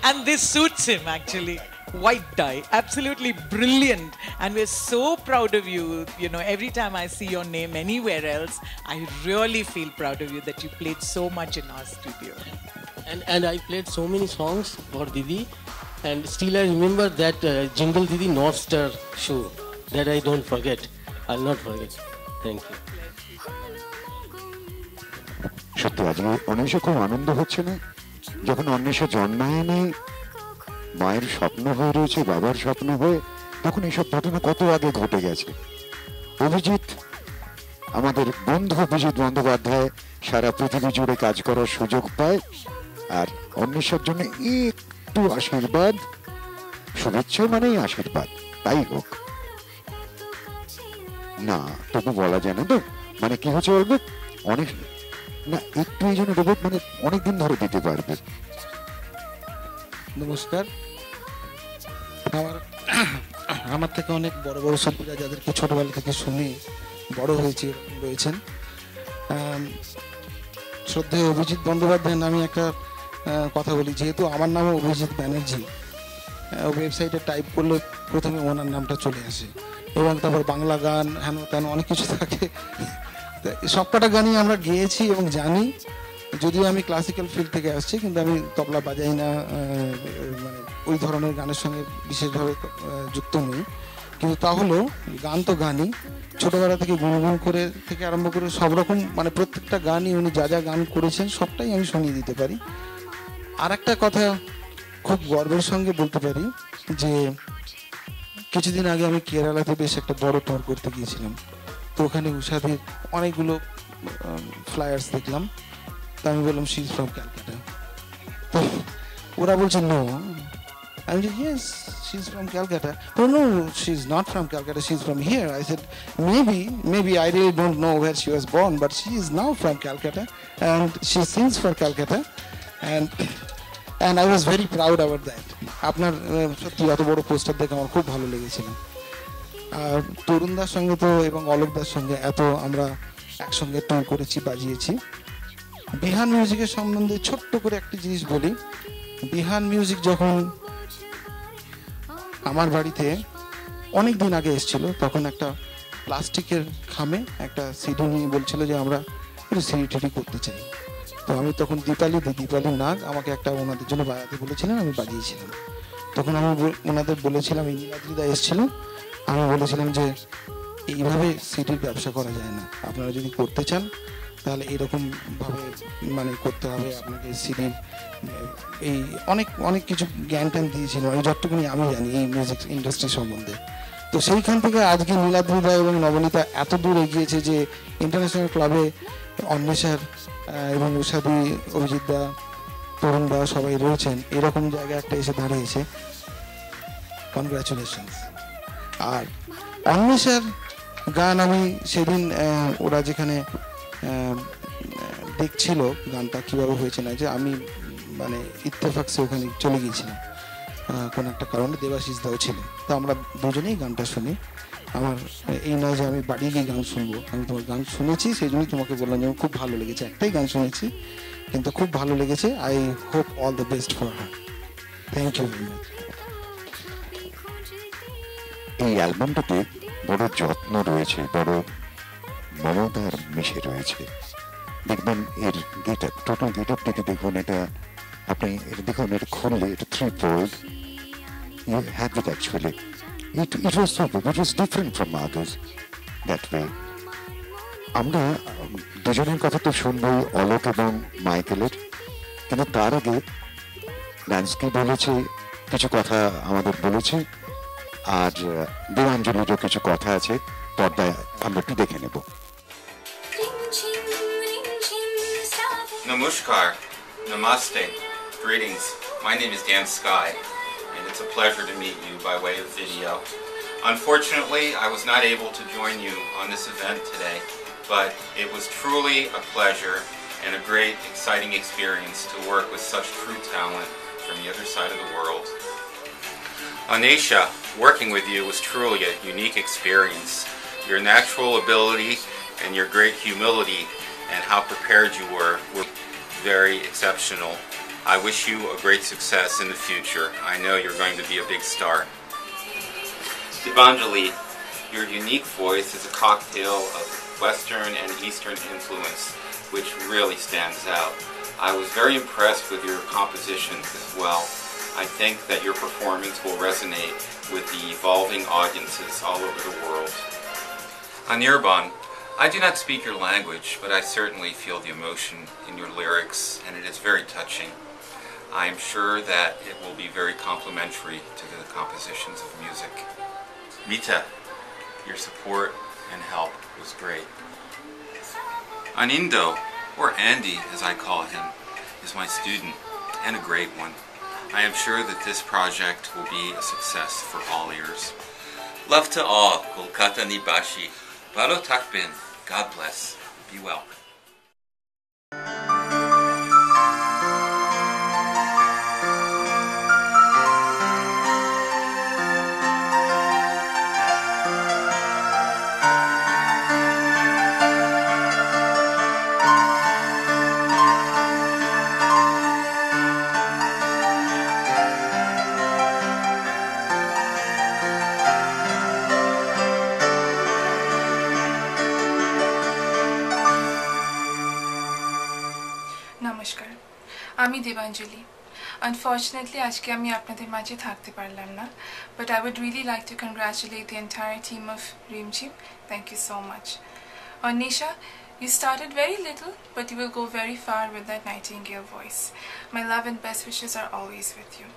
And this suits him actually. White dye, absolutely brilliant. And we're so proud of you. You know, every time I see your name anywhere else, I really feel proud of you that you played so much in our studio. And I played so many songs for Didi. And still I remember that Jingle Didi North Star show that I don't forget. I'll not forget. Thank you. সত্যি আজকে অন্বেষা খুব আনন্দ হচ্ছে না? যখন অন্বেষা জন্মায়নি, মায়ের স্বপ্ন হয়ে রয়েছে, বাবার স্বপ্ন হয়ে, তখন এইসব ঘটনা কত আগে ঘটে গেছে। অভিজিৎ, আমাদের বন্ধু অভিজিৎ বন্দ্যোপাধ্যায় সারা পৃথিবী জুড়ে কাজ করার সুযোগ পায়, আর অন্বেষার জন্য একটু আশীর্বাদ, শুভেচ্ছা মানেই আশীর্বাদ, তাই হোক না। তবু বলা যায় না তো, কি হচ্ছে বলবে, অনেক না একটু এই জন্য রোবট অনেকদিন ধরে দিতে পারবে। নমস্কার। আমার থেকে অনেক বড় বড় শিল্পীরা, যাদেরকে ছোটবেলা থেকে শুনে বড় হয়েছে, রয়েছেন। শ্রদ্ধেয় অভিজিৎ বন্দ্যোপাধ্যায় নামে একটা কথা বলি, যেহেতু আমার নামও অভিজিৎ ব্যানার্জি, ওয়েবসাইটে টাইপ করলে প্রথমে ওনার নামটা চলে আসে, এবং তারপর বাংলা গান হেন তেন অনেক কিছু থাকে। সবকটা গানই আমরা গেয়েছি এবং জানি, যদিও আমি ক্লাসিক্যাল ফিল্ড থেকে আসছি, কিন্তু আমি তবলা বাজাই না, ওই ধরনের গানের সঙ্গে বিশেষভাবে যুক্ত নই। কিন্তু তাহলেও গান তো গানই, ছোটোবেলা থেকে গুনগুন করে থেকে আরম্ভ করে সব রকম, প্রত্যেকটা গানই উনি যা যা গান করেছেন সবটাই আমি শুনিয়ে দিতে পারি। আর একটা কথা খুব গর্বের সঙ্গে বলতে পারি যে কিছুদিন আগে আমি কেরালাতে বেশ একটা বড় ট্যুর করতে গিয়েছিলাম। তো ওখানে উষাদের অনেকগুলো ফ্লায়ার্স দেখলাম। তো আমি বললাম, শি ইজ ফ্রম ক্যালকাটা। তো ওরা বলছে নো। আমি বলছি, yes, she is from Calcutta. Oh no, she is not from Calcutta, she is from here. I said, maybe I really don't know where she was born, but she is now from Calcutta and she sings for Calcutta, and I was very proud about that. আপনার সত্যি এত বড় poster দেখে আমার খুব ভালো লেগেছিল। আর তরুণদার সঙ্গে তো এবং অলোকদার সঙ্গে এত আমরা একসঙ্গে ট্যুর করেছি, বাজিয়েছি। বিহান মিউজিকের সম্বন্ধে ছোট্ট করে একটি জিনিস বলি। বিহান মিউজিক যখন আমার বাড়িতে অনেক দিন আগে এসেছিল, তখন একটা প্লাস্টিকের খামে একটা সিডি নিয়ে বলছিল যে আমরা একটু সিডি টিডি করতে চাই। তো আমি তখন দীপালি নাগ আমাকে একটা ওনাদের জন্য বাজাতে বলেছিলেন, আমি বাজিয়েছিলাম। তখন আমি ওনাদের বলেছিলাম, এই নীলাদ্রিদা এসেছিল, আমি বলেছিলাম যে এইভাবে সিডির ব্যবসা করা যায় না, আপনারা যদি করতে চান তাহলে এরকমভাবে মানে করতে হবে আপনাকে। সিডির এই অনেক অনেক কিছু জ্ঞান ট্যান দিয়েছিল, আমি যতটুকুনি আমি জানি এই মিউজিক ইন্ডাস্ট্রি সম্বন্ধে। তো সেইখান থেকে আজকে নীলাদ্রিদা এবং নবনীতা এত দূর এগিয়েছে যে ইন্টারন্যাশনাল ক্লাবে অন্বেষার এবং উষাদি, অভিজিৎ দা, তরুণ দা সবাই রয়েছেন, এরকম জায়গায় একটা এসে দাঁড়িয়েছে। কনগ্রাচুলেশনস। আর অন্বেষার গান আমি সেদিন ওরা যেখানে দেখছিল গানটা কীভাবে হয়েছে না, যে আমি মানে ইত্তেফাকসে ওখানে চলে গিয়েছিলাম কোনো একটা কারণে, দেবাশিস দাও ছিল, তো আমরা দুজনেই গানটা শুনি। আমার এই নয় যে আমি বাড়ি গিয়ে গান শুনবো, আমি তোমার গান শুনেছি সেই জন্যই তোমাকে বললাম যে আমার খুব ভালো লেগেছে। একটাই গান শুনেছি কিন্তু খুব ভালো লেগেছে। I hope all the best for her. Thank you very much. এই অ্যালবামটাতে বড় যত্ন রয়েছে, বড় মমতার মিশে রয়েছে। দেখবেন এর গেট আপ, টোটাল গেট আপটাকে দেখুন, এটা আপনি এটা দেখুন, এটা খুললে এটা 3/4 you have it actually. It was so good. It was different from others that way. আমরা দুজনের কথা তো শুনবই, অলোক এবং মাইকেলের, কিন্তু তার আগে ল্যান্সকি বলেছে কিছু কথা আমাদের বলেছে, আর দেবাঞ্জলিরও কিছু কথা আছে, পর্দায় আমরা একটু দেখে নেব। Namaskar, namaste, greetings. My name is Dan Sky, and it's a pleasure to meet you by way of video. Unfortunately, I was not able to join you on this event today, but it was truly a pleasure and a great, exciting experience to work with such true talent from the other side of the world. Anisha, working with you was truly a unique experience. Your natural ability and your great humility and how prepared you were very exceptional. I wish you a great success in the future. I know you're going to be a big star. Devanjali, your unique voice is a cocktail of Western and Eastern influence, which really stands out. I was very impressed with your compositions as well. I think that your performance will resonate with the evolving audiences all over the world. Anirban, I do not speak your language, but I certainly feel the emotion in your lyrics, and it is very touching. I am sure that it will be very complementary to the compositions of music. Mita, your support and help was great. Anindo, or Andy as I call him, is my student, and a great one. I am sure that this project will be a success for all ears. Love to all, Kolkata Nibashi. Balo Takbin. God bless. Be well. নমস্কার, আমি Debanjali. Unfortunately, আজকে আমি আপনাদের মাঝে থাকতে পারলাম না, but I would really like to congratulate the entire team of Rimjim. Thank you so much. Anisha, you started very little, but you will go very far with that nightingale voice. My love and best wishes are always with you.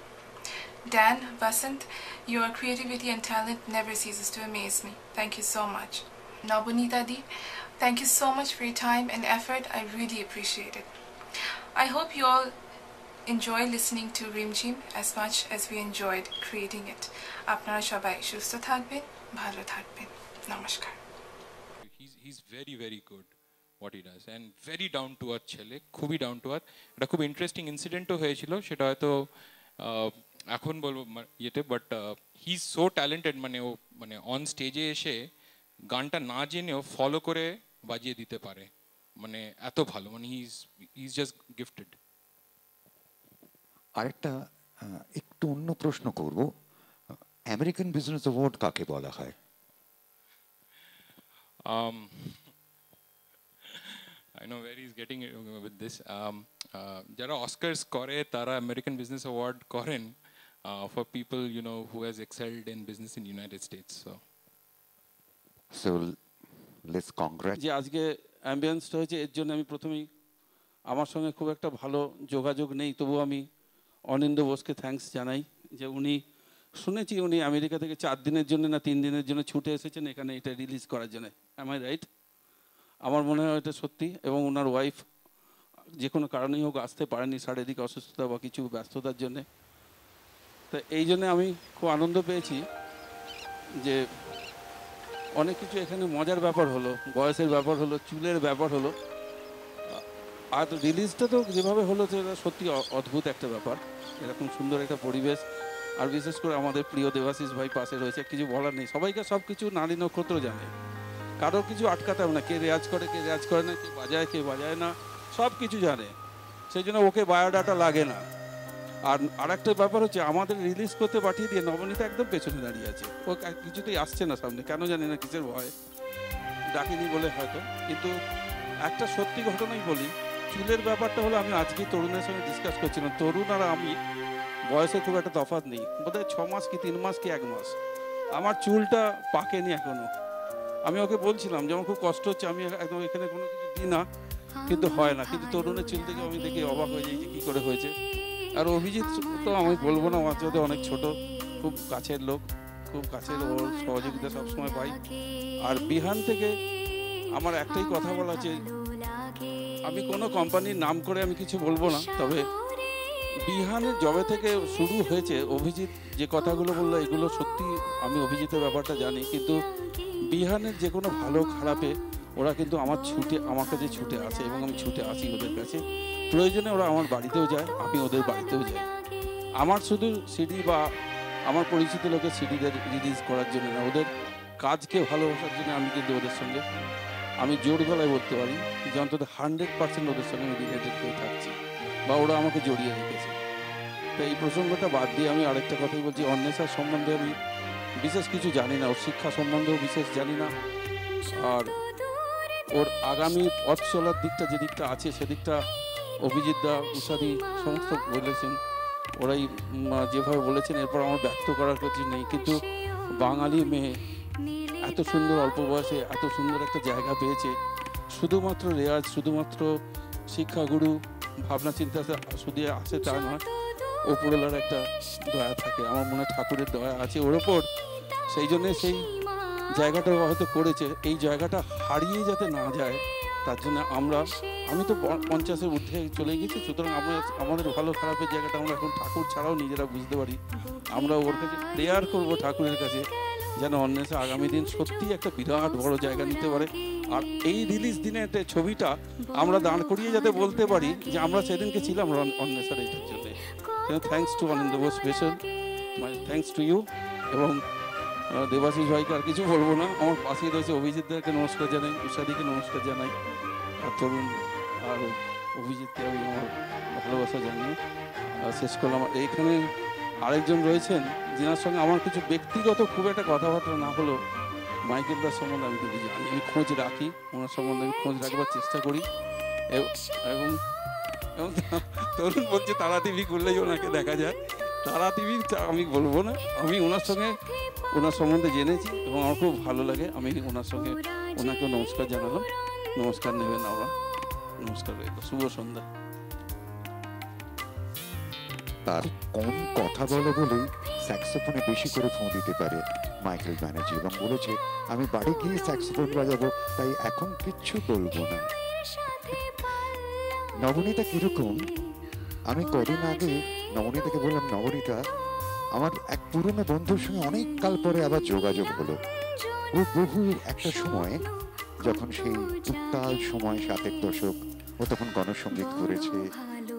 Dan, Vasant, your creativity and talent never ceases to amaze me. Thank you so much. Nobunita Di, thank you so much for your time and effort. I really appreciate it. I hope you all enjoy listening to Rimjim as much as we enjoyed creating it. আপনারা সবাই সুস্থ থাকবেন, ভালো থাকবেন। নমস্কার। He's very very good what he does and very down to earth ছেলে, খুবই down to earth। এটা খুব ইন্টারেস্টিং ইনসিডেন্টও হয়েছিল, সেটা হয়তো এখন বলবো ইয়েতে, but he is so talented, মানে ও মানে অন স্টেজে এসে গানটা না জেনেও ফলো করে বাজিয়ে দিতে পারে, মানে এত ভালো, মানে হি ইজ জাস্ট গিফটেড। আরেকটা একটু অন্য প্রশ্ন করব, আমেরিকান বিজনেস অ্যাওয়ার্ড কাকে বলা হয়? I know where he's getting with this. যারা অস্কারস করে তারা আমেরিকান বিজনেস অ্যাওয়ার্ড করেন for people, you know, who has excelled in business in United States. So let's congratulate. যে আজকে অ্যাম্বিয়েন্সটা হয়েছে এর জন্য আমি প্রথমেই, আমার সঙ্গে খুব একটা ভালো যোগাযোগ নেই, তবু আমি অনিন্দ্য বোসকে থ্যাঙ্কস জানাই যে উনি, শুনেছি উনি আমেরিকা থেকে 4 দিনের জন্য না 3 দিনের জন্য ছুটে এসেছেন এখানে এটা রিলিজ করার জন্য। Am I right? আমার মনে হয় এটা সত্যি। এবং ওনার ওয়াইফ যে কোনো কারণেই হোক আসতে পারেনি, শারীরিক অসুস্থতা বা কিছু ব্যস্ততার জন্যে। তো এই জন্যে আমি খুব আনন্দ পেয়েছি যে অনেক কিছু এখানে মজার ব্যাপার হলো, বয়সের ব্যাপার হলো, চুলের ব্যাপার হলো, আর রিলিজটা তো যেভাবে হলো সেটা সত্যি অদ্ভুত একটা ব্যাপার। এরকম সুন্দর একটা পরিবেশ, আর বিশেষ করে আমাদের প্রিয় দেবাশিস ভাই পাশে রয়েছে, কিছু বলার নেই। সবাইকে সব কিছু নারী নক্ষত্র জানে, কারোর কিছু আটকাতে হবে না, কে রেয়াজ করে কে রেয়াজ করে না, কে বাজায় না, সব কিছু জানে। সেই জন্য ওকে বায়োডাটা লাগে না। আর আরেকটা ব্যাপার হচ্ছে আমাদের রিলিজ করতে পাঠিয়ে দিয়ে নবনীতা একদম পেছনে দাঁড়িয়ে আছে, ও কিছুতেই আসছে না সামনে, কেন জানি না, কিসের ভয়, ডাকিনি বলে হয়তো। কিন্তু একটা সত্যি ঘটনাই বলি, চুলের ব্যাপারটা হলো, আমি আজকে তরুণের সঙ্গে ডিসকাস করছিলাম, তরুণ আর আমি বয়সে খুব একটা তফাৎ নেই, বোধহয় 6 মাস কি 3 মাস কি 1 মাস। আমার চুলটা পাকেনি এখনো। আমি ওকে বলছিলাম যে আমার খুব কষ্ট হচ্ছে, আমি একদম এখানে কোনো কিছু দিই না, কিন্তু হয় না। কিন্তু তরুণের চুল থেকে আমি দেখি অবাক হয়ে যাই যে কী করে হয়েছে। আর অভিজিৎ তো আমি বলবো না, আমার সাথে অনেক ছোট, খুব কাছের লোক, খুব কাছের, ওর সহযোগিতা সবসময় পাই। আর বিহান থেকে আমার একটাই কথা বলা আছে, আমি কোনো কোম্পানির নাম করে আমি কিছু বলবো না, তবে বিহানের জবে থেকে শুরু হয়েছে, অভিজিৎ যে কথাগুলো বললো এগুলো সত্যি, আমি অভিজিতের ব্যাপারটা জানি, কিন্তু বিহানের যে কোনো ভালো খারাপে ওরা কিন্তু আমার কাছে ছুটে আসে, এবং আমি ছুটে আসি ওদের কাছে। প্রয়োজনে ওরা আমার বাড়িতেও যায়, আমি ওদের বাড়িতেও যাই। আমার শুধু সিডি বা আমার পরিচিত লোকের সিডিদের রিলিজ করার জন্য না, ওদের কাজকে ভালোবাসার জন্য আমি কিন্তু ওদের সঙ্গে, আমি জোর গলায় বলতে পারি যে অন্তত 100% ওদের সঙ্গে আমি রিলেটেড হয়ে থাকছি, বা ওরা আমাকে জড়িয়ে রেখেছে। তো এই প্রসঙ্গটা বাদ দিয়ে আমি আরেকটা কথাই বলছি, অন্বেষার সম্বন্ধে আমি বিশেষ কিছু জানি না, ওর শিক্ষা সম্বন্ধেও বিশেষ জানি না, আর ওর আগামী পথ চলার দিকটা যে দিকটা আছে সেদিকটা অভিজিৎ দা, উষাদি সমস্ত বলেছেন, ওরাই যেভাবে বলেছেন, এরপর আমার ব্যক্ত করার কিছু নেই। কিন্তু বাঙালি মেয়ে এত সুন্দর অল্প বয়সে এত সুন্দর একটা জায়গা পেয়েছে, শুধুমাত্র রেয়াজ, শুধুমাত্র শিক্ষাগুরু ভাবনা চিন্তা শুধু আছে তা নয়, ওপরওয়ালার একটা দয়া থাকে, আমার মনে ঠাকুরের দয়া আছে ওর ওপর, সেই জন্যে সেই জায়গাটা হয়তো করেছে। এই জায়গাটা হারিয়ে যাতে না যায় তার জন্য আমি তো 50-এর ঊর্ধ্বে চলে গেছি, সুতরাং আমরা আমাদের ভালো খারাপের জায়গাটা আমরা এখন ঠাকুর ছাড়াও নিজেরা বুঝতে পারি। আমরা ওর কাছে প্রেয়ার করব ঠাকুরের কাছে যেন অন্বেষা আগামী দিন সত্যি একটা বিরাট বড় জায়গা নিতে পারে। আর এই রিলিজ দিনে একটা ছবিটা আমরা দাঁড় করিয়ে যাতে বলতে পারি যে আমরা সেদিনকে ছিলাম অন্বেষার এটার জন্য। Thanks to Anindya Bose special, my thanks to you. এবং দেবাশিস ভাইকে আর কিছু বলবো না, আমার পাশেই রয়েছে অভিজিৎদাকে নমস্কার জানাই, উষাদিকে নমস্কার জানাই, আর তরুণ আর অভিজিৎকে আমি আমার ভালোবাসা জানিয়ে শেষ করলাম। এইখানে আরেকজন রয়েছেন যেনার সঙ্গে আমার কিছু ব্যক্তিগত খুব একটা কথাবার্তা না হলেও মাইকেল দাস সম্বন্ধে আমি কিন্তু জানি, আমি খোঁজ রাখি, ওনার সম্বন্ধে আমি খোঁজ রাখবার চেষ্টা করি। এবং তরুণ বলছে তারা টিভি করলেই ওনাকে দেখা যায়, তারা টিভি আমি বলবো না, আমি ওনার সম্বন্ধে জেনেছি এবং আমার খুব ভালো লাগে। আমি ওনাকেও নমস্কার জানালাম, নমস্কার নেবেন আমরা, নমস্কার, শুভ সন্ধ্যা। তার কোন কথা বলে বলেই স্যাক্সোফোনে বেশি করে ফোন দিতে পারে মাইকেল ব্যানার্জি, এবং বলেছে আমি বাড়ি গিয়ে স্যাক্সোফোন বাজাবো, তাই এখন কিচ্ছু বলবো না। নবনীতা কিরকম, আমি কদিন আগে নবনীতাকে বললাম, নবনীতা আমার এক পুরনো বন্ধুর সঙ্গে অনেক কাল পরে আবার যোগাযোগ হলো। ও বহু একটা সময়, যখন সেই উত্তাল সময় 60-এর দশক, ও তখন গণসঙ্গীত করেছে,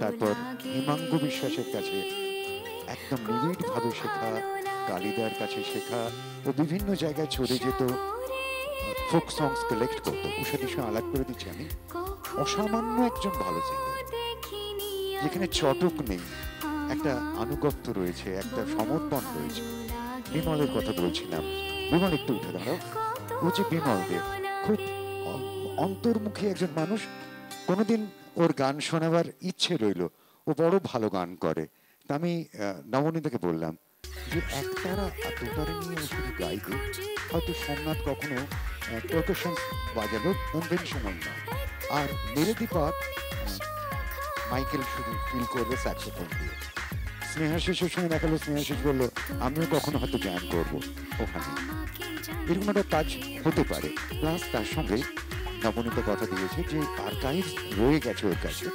তারপর হিমাঙ্গ বিশ্বাসের কাছে একদম নিবিড়ভাবে শেখা, কালিদার কাছে শেখা, ও বিভিন্ন জায়গায় চলে যেত, ফোক সংস কালেক্ট করতো। উষাদির সঙ্গে আলাপ করে দিচ্ছি আমি, অসামান্য একজন ভালো সিঙ্গার, যেখানে চটক নেই, একটা আনুগত্য রয়েছে, একটা সমর্পণ রয়েছে। বিমলের কথা বলছিলাম। বিমল একটু উঠে দাঁড়াও। ও যে বিমল দেব খুব অন্তর্মুখী একজন মানুষ। কোনোদিন ওর গান শোনাবার ইচ্ছে রইল, ও বড় ভালো গান করে। তা আমি নবনীতাকে বললাম যে একতারা দুতারা নিয়ে ও শুধু গাইবে, হয়তো সোমনাথ কখনো পারকাশন বাজালো অন্যের সময় না, আর মেলেডি পার্ট মাইকেল শুধু ফিল করবে স্যাক্সোফোন দিয়ে। স্নেহাশিসের সঙ্গে দেখালো, স্নেহাশিস বললো আমিও কখনো হয়তো জ্ঞান করবো ওখানে, এরকম একটা কাজ হতে পারে। প্লাস তার সঙ্গে নবনীতা কথা দিয়েছে যে আর্কাইভ রয়ে গেছে ওর কাছে,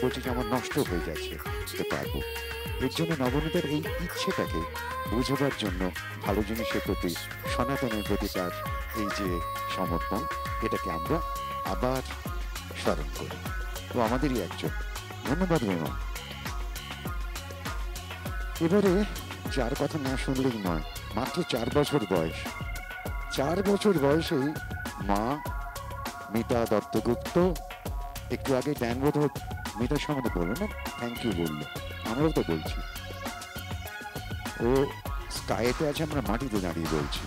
বলছে যে আমার নষ্ট হয়ে গেছে, পারবো। এর জন্য নবনীতার এই ইচ্ছেটাকে বুঝবার জন্য, ভালো জিনিসের প্রতি, সনাতনের প্রতি তার এই যে সমর্পণ, এটাকে আমরা আবার স্মরণ করি। ও আমাদেরই একজন। ধন্যবাদ মেমন। এবারে যার কথা না শুনলেই নয়, মাত্র 4 বছর বয়স, 4 বছর বয়সেই মা মিতা দত্তগুপ্ত, একটু আগে ড্যান বোধহয় মিতার সম্বন্ধে বললো না, থ্যাংক ইউ বললো, আমরাও তো বলছি। ও স্কাইতে আছে, আমরা মাটিতে দাঁড়িয়ে বলছি।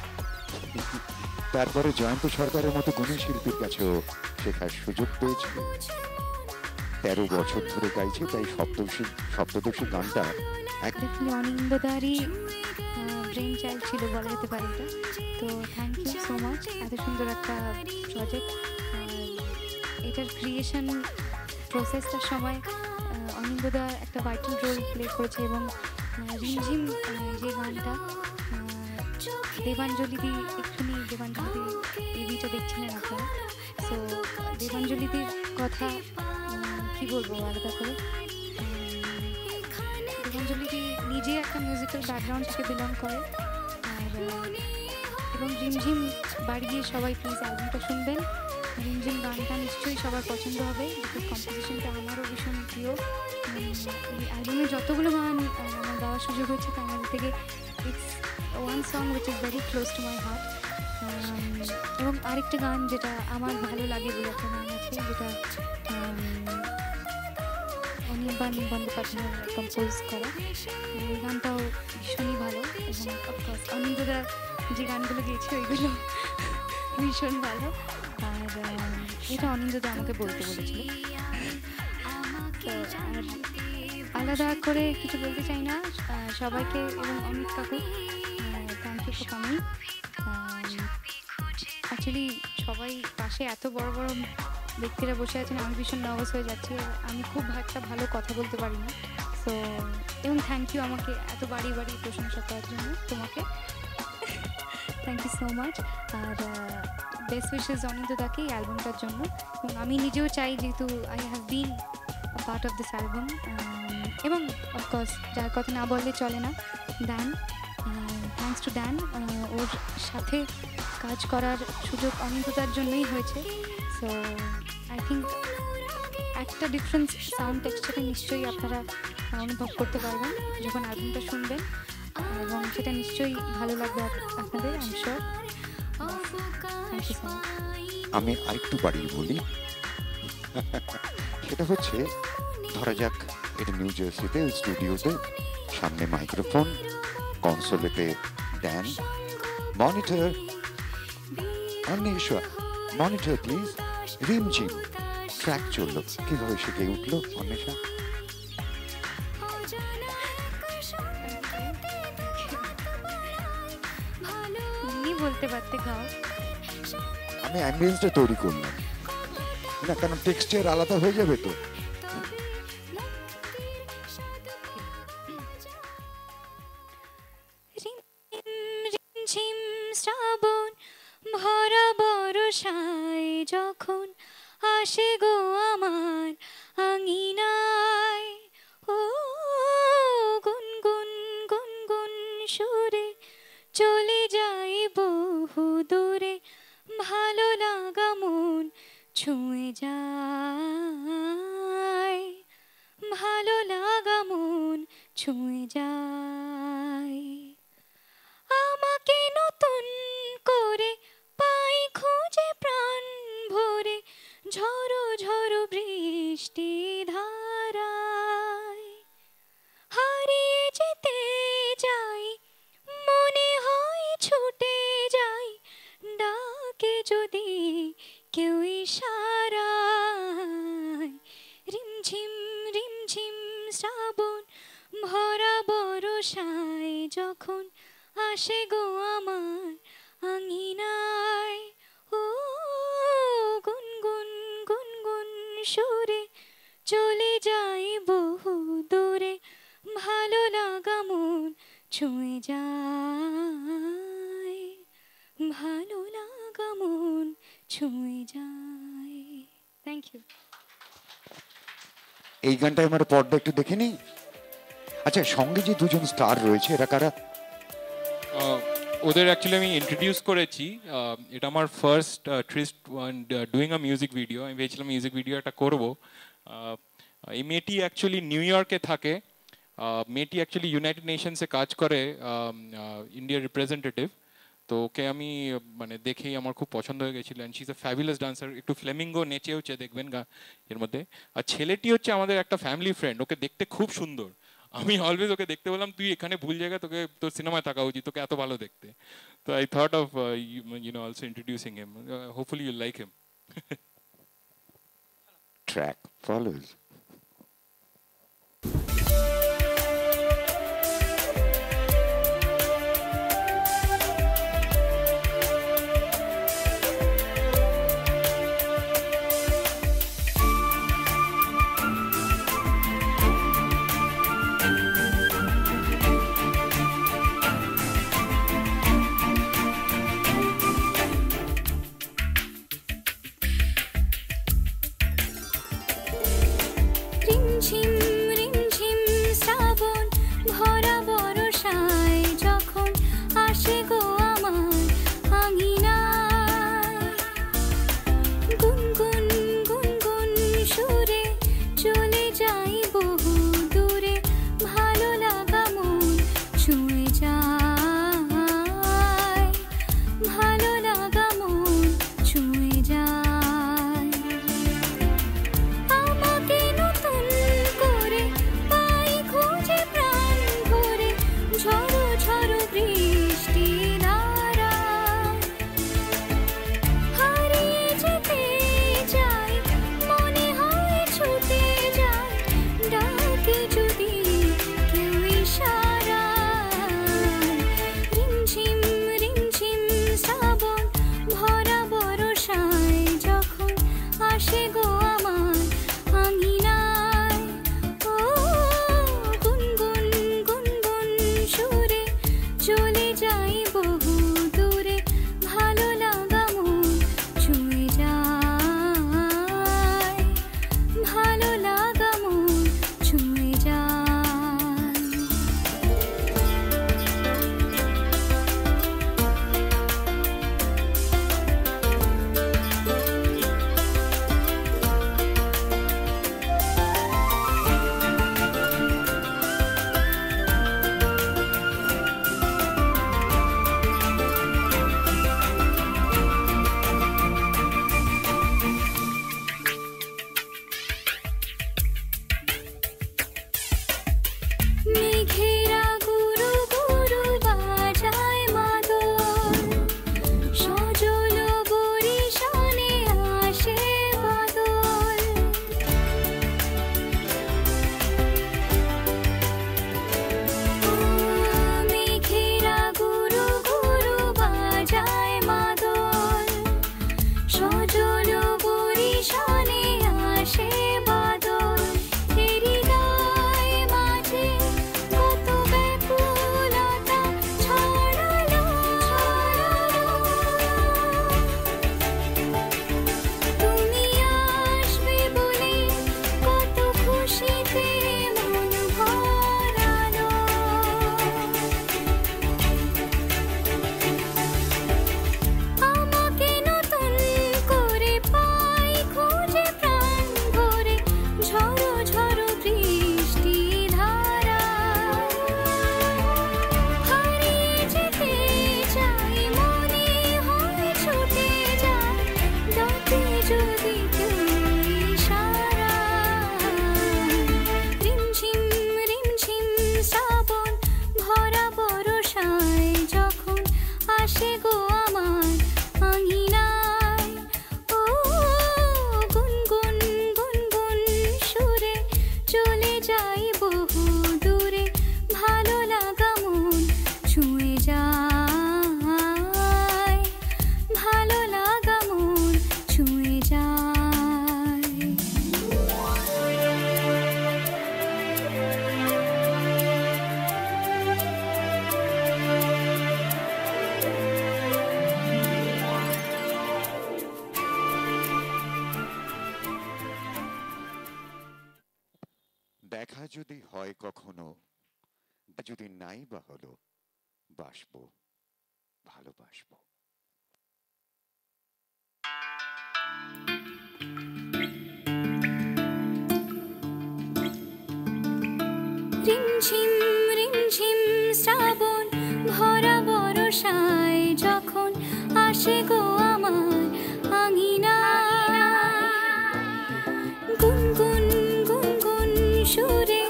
তারপরে জয়ন্ত সরকারের মতো গুণী শিল্পীর কাছেও শেখার সুযোগ পেয়েছে। 13 বছর ধরে গাইছে, তাই সপ্তদশী গানটা একদম অনিন্দদারই ব্রেন চাইল্ড ছিল বলা যেতে পারে এটা। তো থ্যাংক ইউ সো মাচ, এত সুন্দর একটা প্রজেক্ট। এটার ক্রিয়েশন প্রসেসটার সময় অনিন্দদা একটা ভাইটাল রোল প্লে করেছে, এবং রিমঝিম যে গানটা দেবাঞ্জলিদি, এক্ষুনি দেবাঞ্জলিদি টিভিটা দেখছিলেন আপনারা। সো দেবাঞ্জলিদির কথা কি বলবো আলাদা করে। দেবাঞ্জলিদি নিজে একটা মিউজিক্যাল ব্যাকগ্রাউন্ড থেকে বিলং করে। আর এবং রিমঝিম বাড়ি গিয়ে সবাই প্লিজ অ্যালবামটা শুনবেন। রিমঝিম গানটা নিশ্চয়ই সবার পছন্দ হবে, বিকজ কম্পোজিশনটা আমারও ভীষণ প্রিয়। এই অ্যালবামে যতগুলো গান আমার গাওয়ার সুযোগ হয়েছে তার মধ্যে থেকে it's one song which is very close to my heart. এবং আরেকটা গান যেটা আমার ভালো লাগে বলে একটা গান আছে, যেটা অনির্বাণ বন্দ্যোপাধ্যায় কম্পোজ করা। এই গানটাও ভীষণই ভালো, এবং অফকোর্স অনিন্দদা যে গানগুলো গেয়েছে ওইগুলো ভীষণ ভালো। আর এটা অনিন্দদা আমাকে বলতে বলেছিল। তো আর আলাদা করে কিছু বলতে চাই না সবাইকে, এবং অমিত কাকু thank you for coming. Actually সবাই পাশে এত বড় বড় ব্যক্তিরা বসে আছেন, আমি ভীষণ নার্ভাস হয়ে যাচ্ছি, আর আমি খুব একটা ভালো কথা বলতে পারি না। সো এবং থ্যাংক ইউ আমাকে এত বাড়ি বাড়ি প্রশংসা করার জন্য, তোমাকে থ্যাংক ইউ সো মাচ। আর বেস্ট উইশেস অনিন্দদাকে এই অ্যালবামটার জন্য। এবং আমি নিজেও চাই, যেহেতু I have been a part of this album, এবং অফকোর্স যার কথা না বললে চলে না, ড্যান, থ্যাংকস টু ড্যান। ওর সাথে কাজ করার সুযোগ অনিন্দদার জন্যই হয়েছে। সো আই থিঙ্ক একটা ডিফারেন্স সাউন্ড টেক্সচারে নিশ্চয়ই আপনারা অনুভব করতে পারবেন যখন অ্যালবামটা শুনবেন, এবং সেটা নিশ্চয়ই ভালো লাগবে আপনাদের, I am sure. Thank you so much. আমি আরেকটু বাড়িয়ে বলি, সেটা হচ্ছে ধরা যাক এটা নিউ জার্সিতে স্টুডিওতে, সামনে মাইক্রোফোন, কনসোলেতে Dan, monitor Anwesha, monitor please, Rimjhim track চললো, কিভাবে সেকে উঠলো অন্বেষা? বলতে পারতে গাও। আমি অ্যাম্বিয়েন্সটা তৈরি করলাম না, কারণ টেক্সচার আলাদা হয়ে যাবে তো। ঝিম শ্রাবণ ভরা বর্ষায় যখন আসে গো আমার আঙিনায়, ও গুনগুন গুনগুন সুরে চলে যাই বহু দূরে, ভালো লাগা মন ছুঁয়ে যায়, ভালো লাগা মন ছুঁয়ে যায়। আমাকে নতুন করে পাই খুঁজে প্রাণ ভরে, ঝড়ো ঝড়ো বৃষ্টি ধারায় হারিয়ে যেতে যাই, মনে হয় যদি কেউ ইশারায় রিমঝিম রিমঝিম শ্রাবণ ভরা বরষায় যখন আসে গো আমার আঙিনায় ও গুনগুন গুনগুন সুরে চলে যাই বহু দূরে ভালো লাগা মন ছুঁয়ে যায় ভালো লাগা মন ছুঁয়ে যায় থ্যাংক ইউ এই গানটা আমার পর্দা একটু দেখে নিই। আচ্ছা, সঙ্গে যে দুজন স্টার রয়েছে এরা কারা? ওদের অ্যাকচুয়ালি আমি ইন্ট্রোডিউস করেছি। এটা আমার first tryst doing a music video. আমি ভেবেছিলাম মিউজিক ভিডিও একটা করবো। এই মেয়েটি অ্যাকচুয়ালি নিউ ইয়র্কে থাকে। মেয়েটি অ্যাকচুয়ালি ইউনাইটেড নেশনসে কাজ করে, ইন্ডিয়ার রিপ্রেজেন্টেটিভ। তো ওকে আমি মানে দেখেই আমার খুব পছন্দ হয়ে গেছিল। And she is a fabulous dancer. একটু ফ্লেমিঙ্গো নেচেওছে, দেখবেন এর মধ্যে। আর ছেলেটি হচ্ছে আমাদের একটা ফ্যামিলি ফ্রেন্ড। ওকে দেখতে খুব সুন্দর। আমি অলওয়েজ ওকে দেখতে বললাম, তুই এখানে ভুল জায়গা, তোকে তোর সিনেমায় থাকা উচিত, তোকে এত ভালো দেখতে। তো I thought of also introducing him. Hopefully you like him. Track follows. রিমঝিম রিমঝিম শ্রাবণ ভরা বরষায় যখন আসে গো আমার আঙিনায় গুনগুন গুনগুন সুরে চলে যাই বহু দূরে ভালো লাগা মন ছুঁয়ে যায় ভালো লাগা মন ছুঁয়ে যায় আমাকে নতুন করে পাই খুঁজে প্রাণ ভরে ঝড়ো ঝড়ো বৃষ্টি ধারা হারিয়ে যেতে চাই মনে হয় ছুটে যায় ডাকে যদি কেউ ইশারায় রিমঝিম রিমঝিম শ্রাবণ ভরা বরষায় যখন আসে গো আমার আঙিনায় ও গুনগুন গুনগুন সুরে চলে যাই বহু দূরে ভালো লাগা মন ছুঁয়ে যায় ভালো লাগা মন ছুঁয়ে যায় মেঘেরা গুরু গুরু বাজায় মাদল সজল বরিশানে আসে বাদল মেঘেরা গুরু গুরু বাজায় মাদল সজল বরিশানে আসে বাদল হৃদয় মাঝে কত ব্যাকুলতা ছড়ালো তুমি আসবে বলে কত খুশিতে মন ভরালো আমাকে নতুন দেখা যদি হয় কখনো, বা যদি নাই বা হলো, বাসবো, ভালোবাসবো। রিমঝিম রিমঝিম শ্রাবণ ভরা বরষায় যখন আসে গো আমার আঙিনায়, গুনগুন গুনগুন সুরে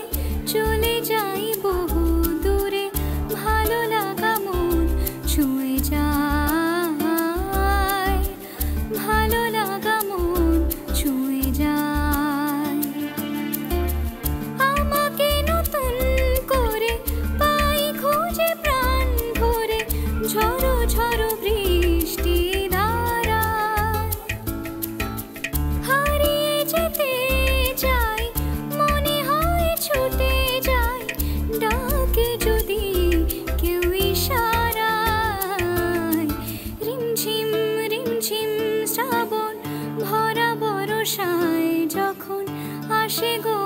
চলে যাই বহু দূরে, ভালো লাগা মন ছুঁয়ে যায়, ভালো লাগা মন ছুঁয়ে যায়। আমাকে নতুন করে পাই খুঁজে প্রাণ ভরে, ঝড়ো ঝড়ো বৃষ্টি ধারায় হারিয়ে যেতে চাই, মনে হয় ছুটে যায়, ডাকে যদি কেউ ইশারায়। রিমঝিম রিমঝিম শ্রাবণ ভরা বরষায় যখন আসে গো